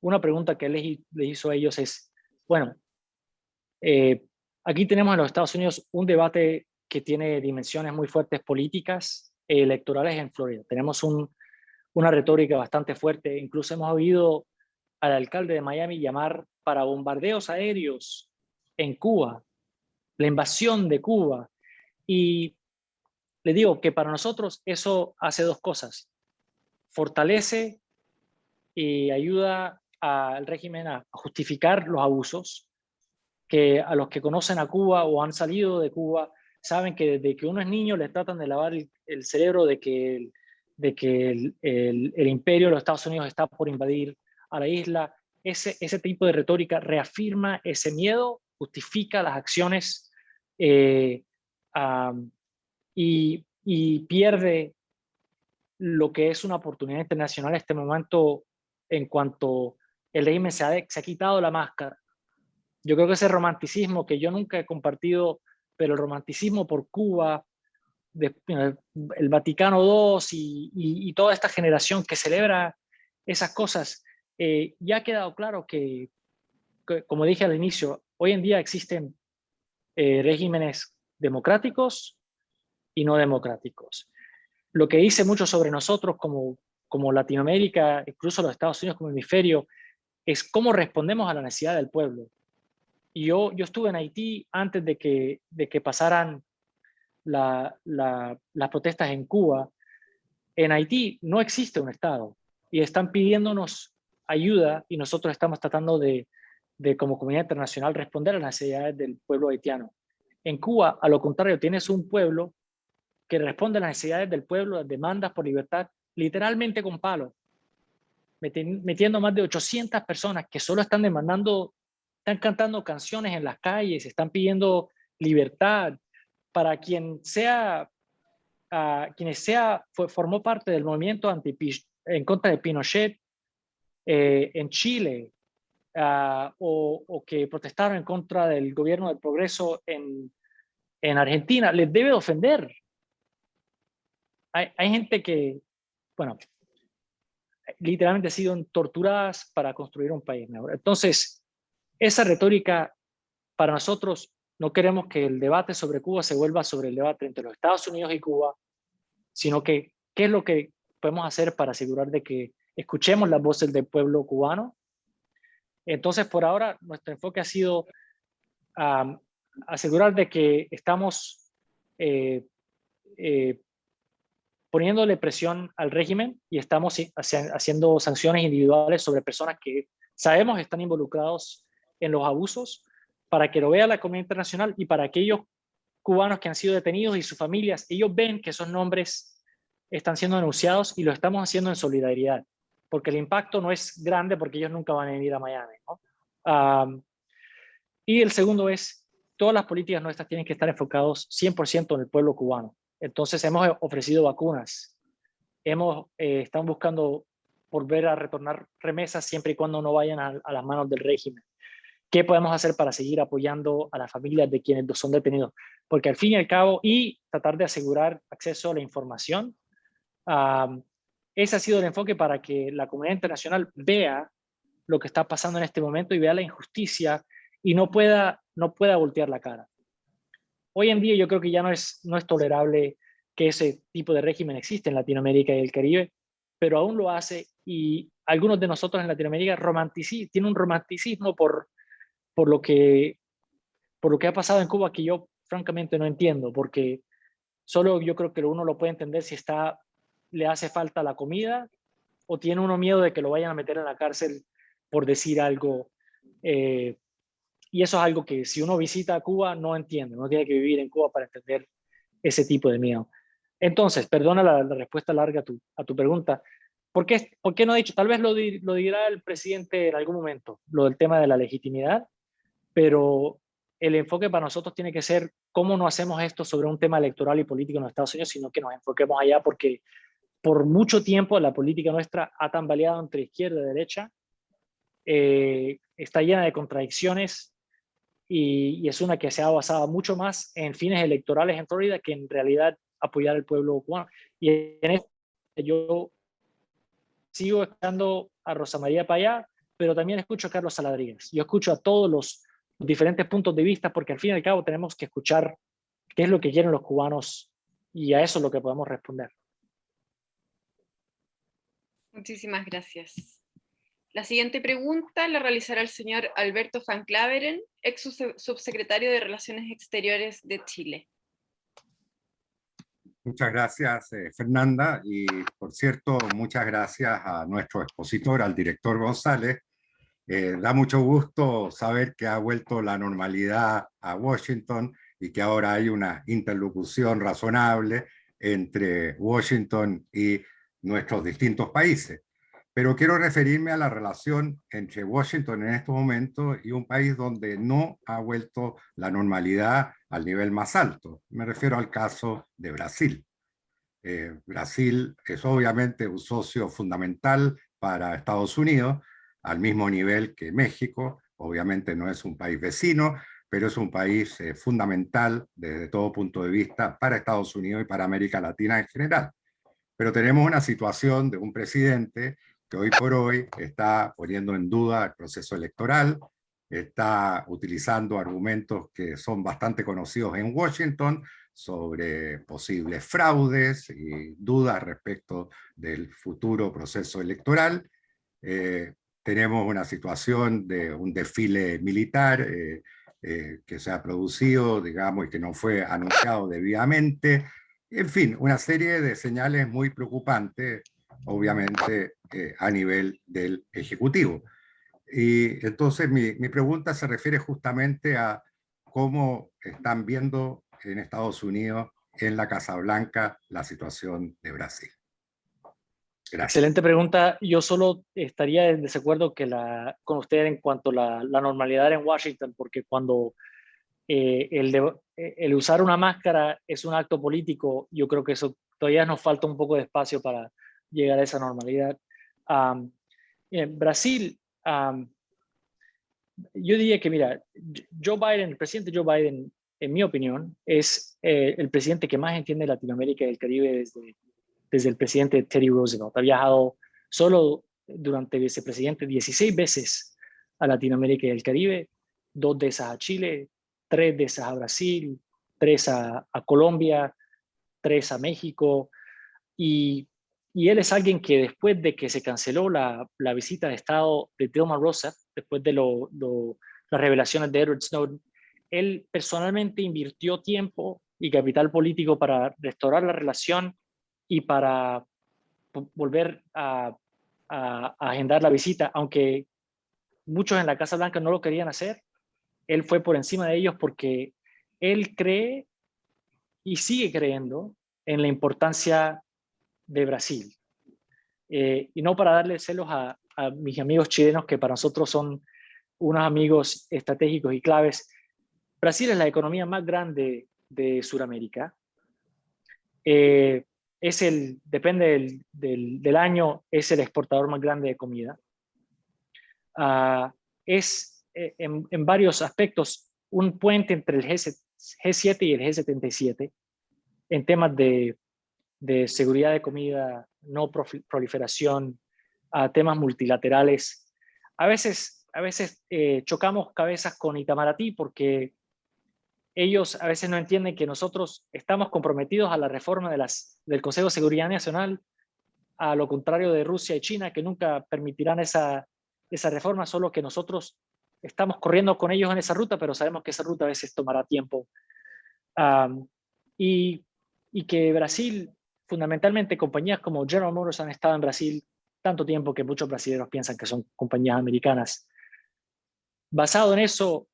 una pregunta que él les hizo a ellos es, bueno, aquí tenemos en los Estados Unidos un debate que tiene dimensiones muy fuertes políticas e electorales en Florida. Tenemos una retórica bastante fuerte. Incluso hemos oído al alcalde de Miami llamar para bombardeos aéreos en Cuba, la invasión de Cuba. Y le digo que para nosotros eso hace dos cosas. Fortalece y ayuda al régimen a justificar los abusos, que a los que conocen a Cuba o han salido de Cuba saben que desde que uno es niño le tratan de lavar el cerebro de que el imperio de los Estados Unidos está por invadir a la isla. Ese tipo de retórica reafirma ese miedo, justifica las acciones y pierde lo que es una oportunidad internacional en este momento en cuanto el régimen se ha quitado la máscara. Yo creo que ese romanticismo que yo nunca he compartido, pero el romanticismo por Cuba, el Vaticano II y toda esta generación que celebra esas cosas, ya ha quedado claro que, como dije al inicio, hoy en día existen regímenes democráticos y no democráticos. Lo que dice mucho sobre nosotros como Latinoamérica, incluso los Estados Unidos como hemisferio, es cómo respondemos a la necesidad del pueblo. Y yo estuve en Haití antes de que pasaran las protestas en Cuba. En Haití no existe un Estado y están pidiéndonos ayuda y nosotros estamos tratando de como comunidad internacional responder a las necesidades del pueblo haitiano. En Cuba, a lo contrario, tienes un pueblo que responde a las necesidades del pueblo, las demandas por libertad, literalmente con palos, metiendo más de 800 personas que solo están demandando, están cantando canciones en las calles, están pidiendo libertad para formó parte del movimiento en contra de Pinochet en Chile, o que protestaron en contra del gobierno del progreso en Argentina, les debe ofender. Hay gente que, bueno, literalmente han sido torturadas para construir un país mejor. Entonces, esa retórica, para nosotros, no queremos que el debate sobre Cuba se vuelva sobre el debate entre los Estados Unidos y Cuba, sino que qué es lo que podemos hacer para asegurar de que escuchemos las voces del pueblo cubano. Entonces, por ahora, nuestro enfoque ha sido asegurar de que estamos poniéndole presión al régimen y estamos haciendo sanciones individuales sobre personas que sabemos están involucrados en los abusos, para que lo vea la comunidad internacional y para aquellos cubanos que han sido detenidos y sus familias, ellos ven que esos nombres están siendo denunciados y lo estamos haciendo en solidaridad, porque el impacto no es grande porque ellos nunca van a venir a Miami, ¿no? Y el segundo es, todas las políticas nuestras tienen que estar enfocados 100% en el pueblo cubano. Entonces hemos ofrecido vacunas, estamos buscando volver a retornar remesas siempre y cuando no vayan a las manos del régimen. ¿Qué podemos hacer para seguir apoyando a las familias de quienes son detenidos? Porque al fin y al cabo, y tratar de asegurar acceso a la información, ese ha sido el enfoque para que la comunidad internacional vea lo que está pasando en este momento y vea la injusticia y no pueda voltear la cara. Hoy en día yo creo que ya no es tolerable que ese tipo de régimen existe en Latinoamérica y el Caribe, pero aún lo hace, y algunos de nosotros en Latinoamérica tienen un romanticismo por lo que ha pasado en Cuba que yo francamente no entiendo, porque solo yo creo que uno lo puede entender si le hace falta la comida o tiene uno miedo de que lo vayan a meter en la cárcel por decir algo. Y eso es algo que si uno visita Cuba no entiende, no tiene que vivir en Cuba para entender ese tipo de miedo. Entonces, perdona la respuesta larga a tu pregunta. ¿Por qué no he dicho? Tal vez lo dirá el presidente en algún momento, lo del tema de la legitimidad, pero el enfoque para nosotros tiene que ser cómo no hacemos esto sobre un tema electoral y político en los Estados Unidos, sino que nos enfoquemos allá, porque por mucho tiempo la política nuestra ha tambaleado entre izquierda y derecha, está llena de contradicciones y es una que se ha basado mucho más en fines electorales en Florida que en realidad apoyar al pueblo cubano. Y en esto yo sigo escuchando a Rosa María Payá, pero también escucho a Carlos Saladrigas. Yo escucho a todos los diferentes puntos de vista porque al fin y al cabo tenemos que escuchar qué es lo que quieren los cubanos y a eso es lo que podemos responder. Muchísimas gracias. La siguiente pregunta la realizará el señor Alberto Van Claveren, ex subsecretario de Relaciones Exteriores de Chile. Muchas gracias, Fernanda, y por cierto, muchas gracias a nuestro expositor, al director González. Da mucho gusto saber que ha vuelto la normalidad a Washington y que ahora hay una interlocución razonable entre Washington y nuestros distintos países. Pero quiero referirme a la relación entre Washington en estos momentos y un país donde no ha vuelto la normalidad al nivel más alto. Me refiero al caso de Brasil. Brasil es obviamente un socio fundamental para Estados Unidos, al mismo nivel que México. Obviamente no es un país vecino, pero es un país fundamental desde todo punto de vista para Estados Unidos y para América Latina en general. Pero tenemos una situación de un presidente que hoy por hoy está poniendo en duda el proceso electoral, está utilizando argumentos que son bastante conocidos en Washington sobre posibles fraudes y dudas respecto del futuro proceso electoral. Tenemos una situación de un desfile militar que se ha producido, digamos, y que no fue anunciado debidamente. En fin, una serie de señales muy preocupantes, obviamente, a nivel del Ejecutivo. Y entonces mi pregunta se refiere justamente a cómo están viendo en Estados Unidos, en la Casa Blanca, la situación de Brasil. Gracias. Excelente pregunta. Yo solo estaría en desacuerdo con usted en cuanto a la normalidad en Washington, porque cuando el usar una máscara es un acto político, yo creo que eso todavía nos falta un poco de espacio para llegar a esa normalidad. En Brasil, yo diría que, mira, Joe Biden, el presidente Joe Biden, en mi opinión, es el presidente que más entiende Latinoamérica y el Caribe desde el presidente Teddy Roosevelt. Ha viajado solo durante vicepresidente 16 veces a Latinoamérica y el Caribe, 2 de esas a Chile, 3 de esas a Brasil, 3 a Colombia, 3 a México. Y él es alguien que después de que se canceló la visita de Estado de Dilma Rousseff, después de las revelaciones de Edward Snowden, él personalmente invirtió tiempo y capital político para restaurar la relación y para volver a agendar la visita, aunque muchos en la Casa Blanca no lo querían hacer. Él fue por encima de ellos porque él cree y sigue creyendo en la importancia de Brasil. Y no para darle celos a mis amigos chilenos, que para nosotros son unos amigos estratégicos y claves. Brasil es la economía más grande de Sudamérica. Depende del año, es el exportador más grande de comida. Es en varios aspectos un puente entre el G7 y el G77 en temas de seguridad de comida, no proliferación, temas multilaterales. A veces chocamos cabezas con Itamaraty porque ellos a veces no entienden que nosotros estamos comprometidos a la reforma del Consejo de Seguridad Nacional, a lo contrario de Rusia y China, que nunca permitirán esa reforma, solo que nosotros estamos corriendo con ellos en esa ruta, pero sabemos que esa ruta a veces tomará tiempo. Y que Brasil, fundamentalmente compañías como General Motors han estado en Brasil tanto tiempo que muchos brasileños piensan que son compañías americanas. Basado en eso,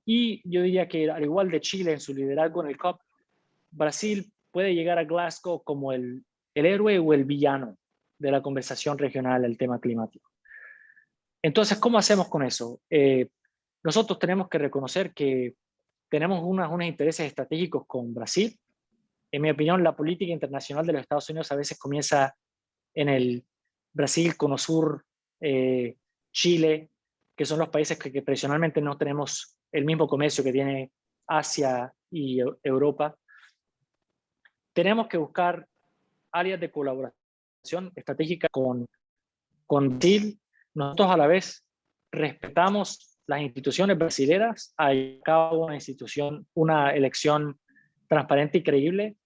y yo diría que al igual de Chile en su liderazgo en el COP, Brasil puede llegar a Glasgow como el héroe o el villano de la conversación regional del tema climático. Entonces, ¿cómo hacemos con eso? Nosotros tenemos que reconocer que tenemos unos intereses estratégicos con Brasil. En mi opinión, la política internacional de los Estados Unidos a veces comienza en el Brasil, Cono Sur, Chile, que son los países que tradicionalmente no tenemos el mismo comercio que tiene Asia y Europa. Tenemos que buscar áreas de colaboración estratégica con Brasil. Nosotros a la vez respetamos las instituciones brasileras, a cabo una elección transparente y creíble,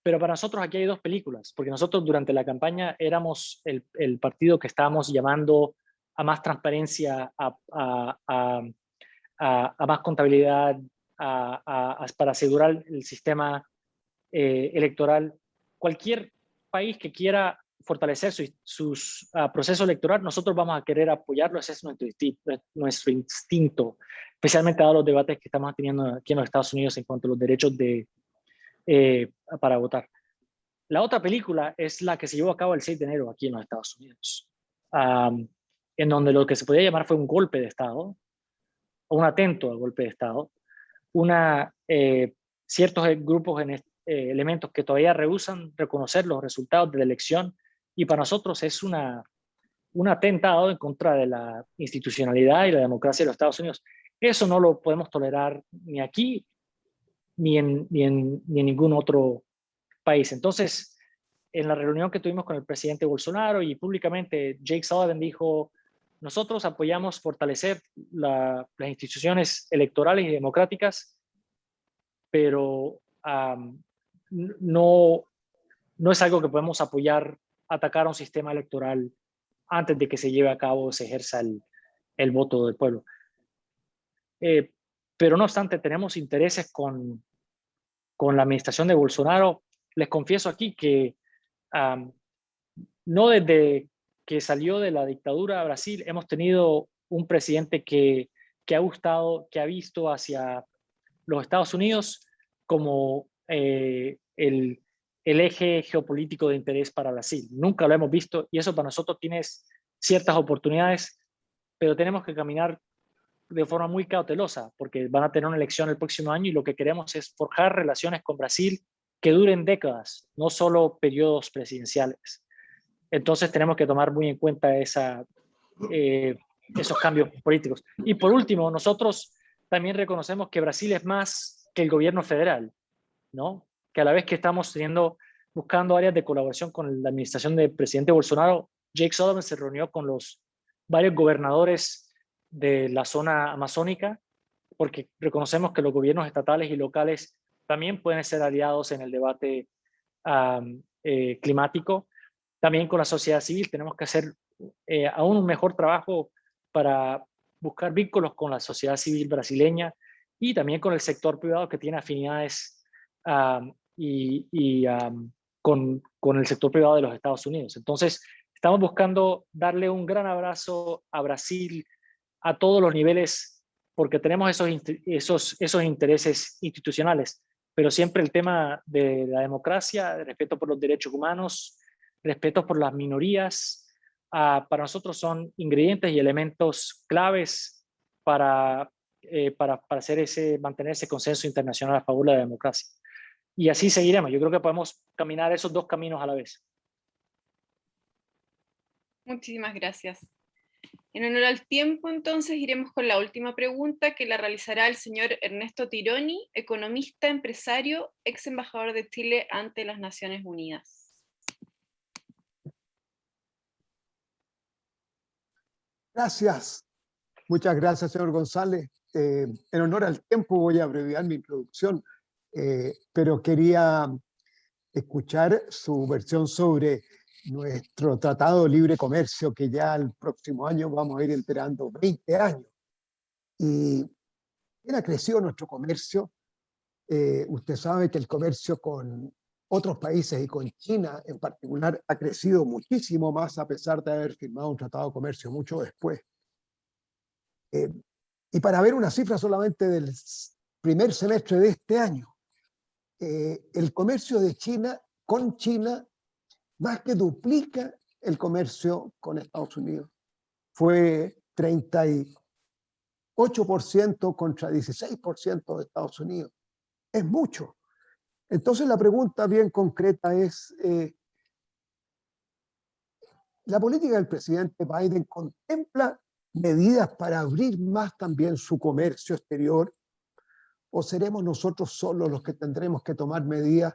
pero para nosotros aquí hay dos películas, porque nosotros durante la campaña éramos el partido que estábamos llamando a más transparencia, a más contabilidad, para asegurar el sistema electoral. Cualquier país que quiera fortalecer su proceso electoral, nosotros vamos a querer apoyarlo. Ese es nuestro instinto, especialmente dado los debates que estamos teniendo aquí en los Estados Unidos en cuanto a los derechos para votar. La otra película es la que se llevó a cabo el 6 de enero aquí en los Estados Unidos, en donde lo que se podía llamar fue un golpe de Estado, o un atento al golpe de Estado, ciertos grupos elementos que todavía rehúsan reconocer los resultados de la elección, y para nosotros es un atentado en contra de la institucionalidad y la democracia de los Estados Unidos. Eso no lo podemos tolerar ni aquí ni en ningún otro país. Entonces, en la reunión que tuvimos con el presidente Bolsonaro y públicamente, Jake Sullivan dijo: nosotros apoyamos fortalecer las instituciones electorales y democráticas, pero no es algo que podemos apoyar, atacar a un sistema electoral antes de que se lleve a cabo, se ejerza el voto del pueblo. Pero no obstante, tenemos intereses con la administración de Bolsonaro. Les confieso aquí que no desde que salió de la dictadura a Brasil hemos tenido un presidente que ha visto hacia los Estados Unidos como el eje geopolítico de interés para Brasil. Nunca lo hemos visto, y eso para nosotros tiene ciertas oportunidades, pero tenemos que caminar de forma muy cautelosa, porque van a tener una elección el próximo año y lo que queremos es forjar relaciones con Brasil que duren décadas, no solo periodos presidenciales. Entonces tenemos que tomar muy en cuenta esos cambios políticos. Y por último, nosotros también reconocemos que Brasil es más que el gobierno federal, ¿no? Que a la vez que estamos buscando áreas de colaboración con la administración del presidente Bolsonaro, Jake Sullivan se reunió con los varios gobernadores de la zona amazónica, porque reconocemos que los gobiernos estatales y locales también pueden ser aliados en el debate climático. También con la sociedad civil tenemos que hacer aún un mejor trabajo para buscar vínculos con la sociedad civil brasileña y también con el sector privado que tiene afinidades con el sector privado de los Estados Unidos. Entonces, estamos buscando darle un gran abrazo a Brasil a todos los niveles, porque tenemos esos intereses institucionales, pero siempre el tema de la democracia, de respeto por los derechos humanos, respeto por las minorías, para nosotros son ingredientes y elementos claves para mantener ese consenso internacional a favor de la democracia. Y así seguiremos. Yo creo que podemos caminar esos dos caminos a la vez. Muchísimas gracias. En honor al tiempo, entonces, iremos con la última pregunta, que la realizará el señor Ernesto Tironi, economista, empresario, ex embajador de Chile ante las Naciones Unidas. Gracias. Muchas gracias, señor González. En honor al tiempo voy a abreviar mi introducción, pero quería escuchar su versión sobre nuestro Tratado de Libre Comercio, que ya el próximo año vamos a ir enterando 20 años. Y bien ha crecido nuestro comercio. Usted sabe que el comercio con otros países y con China en particular ha crecido muchísimo más a pesar de haber firmado un tratado de comercio mucho después. Y para ver una cifra solamente del primer semestre de este año, el comercio de China con China más que duplica el comercio con Estados Unidos. Fue 38% contra 16% de Estados Unidos. Es mucho. Entonces la pregunta bien concreta es, ¿la política del presidente Biden contempla medidas para abrir más también su comercio exterior? ¿O seremos nosotros solos los que tendremos que tomar medidas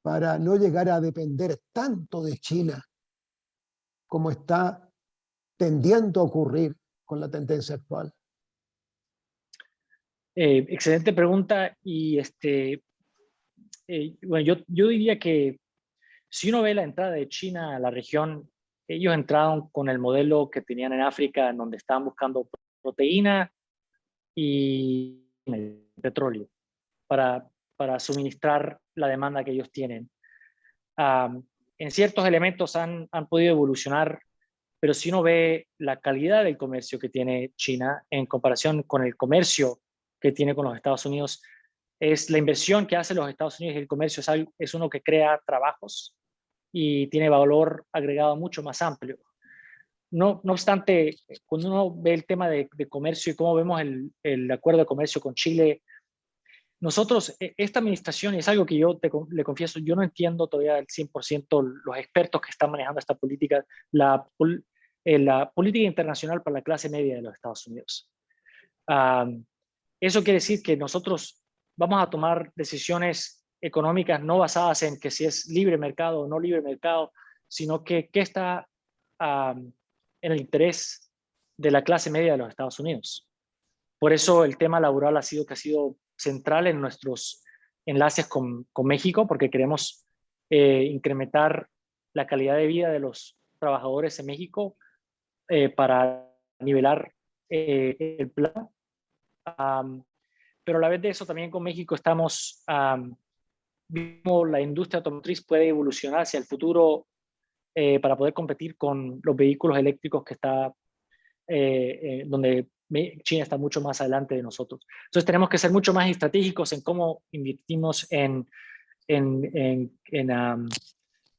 para no llegar a depender tanto de China como está tendiendo a ocurrir con la tendencia actual? Excelente pregunta. Y bueno, yo diría que si uno ve la entrada de China a la región, ellos entraron con el modelo que tenían en África, en donde estaban buscando proteína y petróleo para suministrar la demanda que ellos tienen. En ciertos elementos han podido evolucionar, pero si uno ve la calidad del comercio que tiene China en comparación con el comercio que tiene con los Estados Unidos, es la inversión que hacen los Estados Unidos y el comercio es uno que crea trabajos y tiene valor agregado mucho más amplio. No obstante, cuando uno ve el tema de comercio y cómo vemos el acuerdo de comercio con Chile, nosotros, esta administración, y es algo que yo le confieso, yo no entiendo todavía al 100% los expertos que están manejando esta política, la política internacional para la clase media de los Estados Unidos. Eso quiere decir que nosotros vamos a tomar decisiones económicas no basadas en que si es libre mercado o no libre mercado, sino que está en el interés de la clase media de los Estados Unidos. Por eso el tema laboral ha sido central en nuestros enlaces con México, porque queremos incrementar la calidad de vida de los trabajadores en México para nivelar el plan. Pero a la vez de eso, también con México estamos viendo la industria automotriz puede evolucionar hacia el futuro para poder competir con los vehículos eléctricos que está donde China está mucho más adelante de nosotros. Entonces tenemos que ser mucho más estratégicos en cómo invertimos en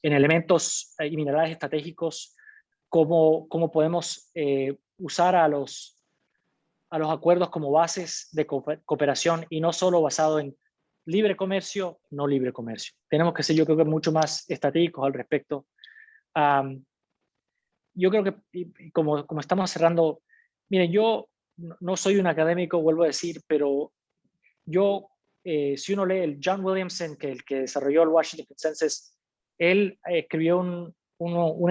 elementos y minerales estratégicos, cómo podemos usar a los acuerdos como bases de cooperación y no solo basado en libre comercio, no libre comercio. Tenemos que ser, yo creo que mucho más estratégicos al respecto. Yo creo que, como estamos cerrando, miren, yo no soy un académico, vuelvo a decir, pero yo, si uno lee el John Williamson, el que desarrolló el Washington Consensus, él escribió un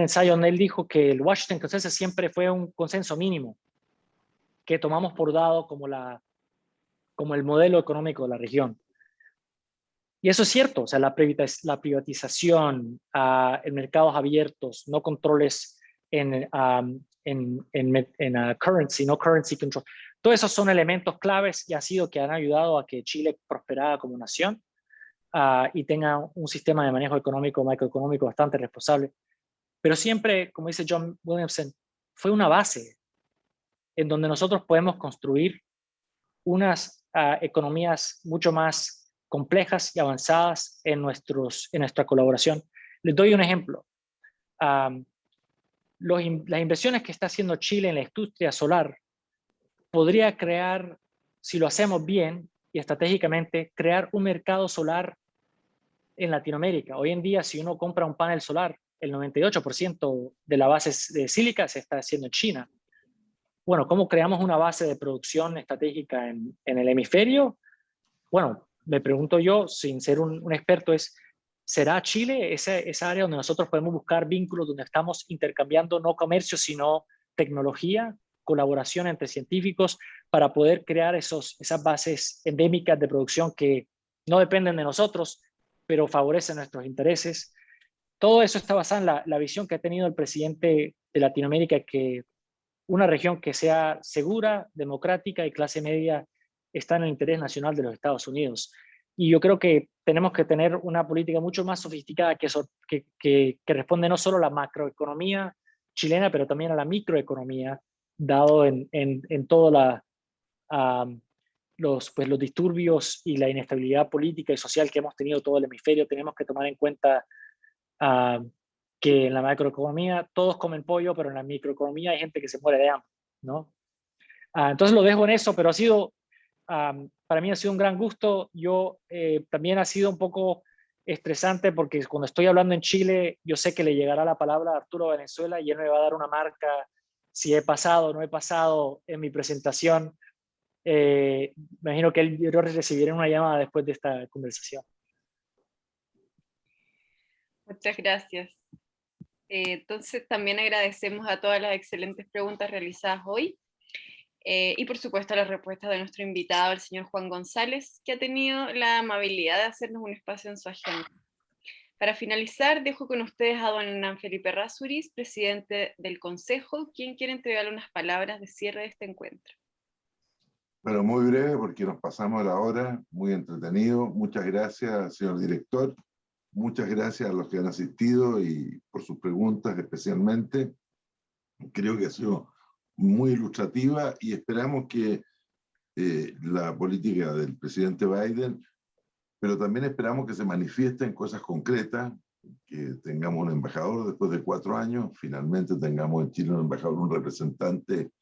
ensayo donde él dijo que el Washington Consensus siempre fue un consenso mínimo, que tomamos por dado como el modelo económico de la región. Y eso es cierto, o sea, la privatización en mercados abiertos, no controles en currency, no currency control. Todos esos son elementos claves y han ayudado a que Chile prosperara como nación y tenga un sistema de manejo económico, macroeconómico bastante responsable. Pero siempre, como dice John Williamson, fue una base en donde nosotros podemos construir unas economías mucho más complejas y avanzadas en nuestra colaboración. Les doy un ejemplo. Las inversiones que está haciendo Chile en la industria solar podría crear, si lo hacemos bien y estratégicamente, crear un mercado solar en Latinoamérica. Hoy en día, si uno compra un panel solar, el 98% de la base de sílica se está haciendo en China. Bueno, ¿cómo creamos una base de producción estratégica en el hemisferio? Bueno, me pregunto yo, sin ser un experto, ¿será Chile esa área donde nosotros podemos buscar vínculos, donde estamos intercambiando no comercio, sino tecnología, colaboración entre científicos para poder crear esas bases endémicas de producción que no dependen de nosotros, pero favorecen nuestros intereses? Todo eso está basado en la visión que ha tenido el presidente de Latinoamérica, que una región que sea segura, democrática y clase media está en el interés nacional de los Estados Unidos. y yo creo que tenemos que tener una política mucho más sofisticada que responde no solo a la macroeconomía chilena, pero también a la microeconomía, dado en toda los disturbios y la inestabilidad política y social que hemos tenido todo el hemisferio. Tenemos que tomar en cuenta que en la macroeconomía todos comen pollo, pero en la microeconomía hay gente que se muere de hambre, ¿no? Entonces lo dejo en eso, pero para mí ha sido un gran gusto. Yo también ha sido un poco estresante porque cuando estoy hablando en Chile, yo sé que le llegará la palabra a Arturo Valenzuela y él me va a dar una marca si he pasado o no he pasado en mi presentación. Me imagino que yo recibiré una llamada después de esta conversación. Muchas gracias. Entonces también agradecemos a todas las excelentes preguntas realizadas hoy y por supuesto las respuestas de nuestro invitado, el señor Juan González, que ha tenido la amabilidad de hacernos un espacio en su agenda. Para finalizar, dejo con ustedes a don Hernán Felipe Errázuriz, presidente del Consejo, quien quiere entregarle unas palabras de cierre de este encuentro. Bueno, muy breve porque nos pasamos la hora, muy entretenido. Muchas gracias, señor director. Muchas gracias a los que han asistido y por sus preguntas especialmente. Creo que ha sido muy ilustrativa y esperamos que la política del presidente Biden, pero también esperamos que se manifieste en cosas concretas, que tengamos un embajador después de 4 años, finalmente tengamos en Chile un embajador, un representante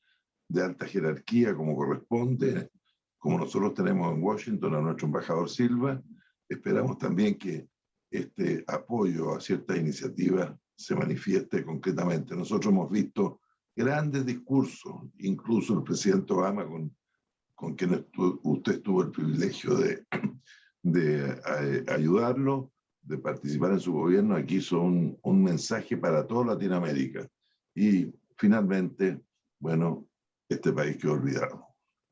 de alta jerarquía como corresponde, como nosotros tenemos en Washington a nuestro embajador Silva. Esperamos también que este apoyo a ciertas iniciativas se manifieste concretamente. Nosotros hemos visto grandes discursos, incluso el presidente Obama, con quien usted tuvo el privilegio de ayudarlo, de participar en su gobierno. Aquí hizo un mensaje para toda Latinoamérica. Y finalmente, bueno, este país quedó olvidado.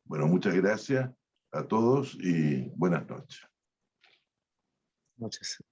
Bueno, muchas gracias a todos y buenas noches. Muchas gracias.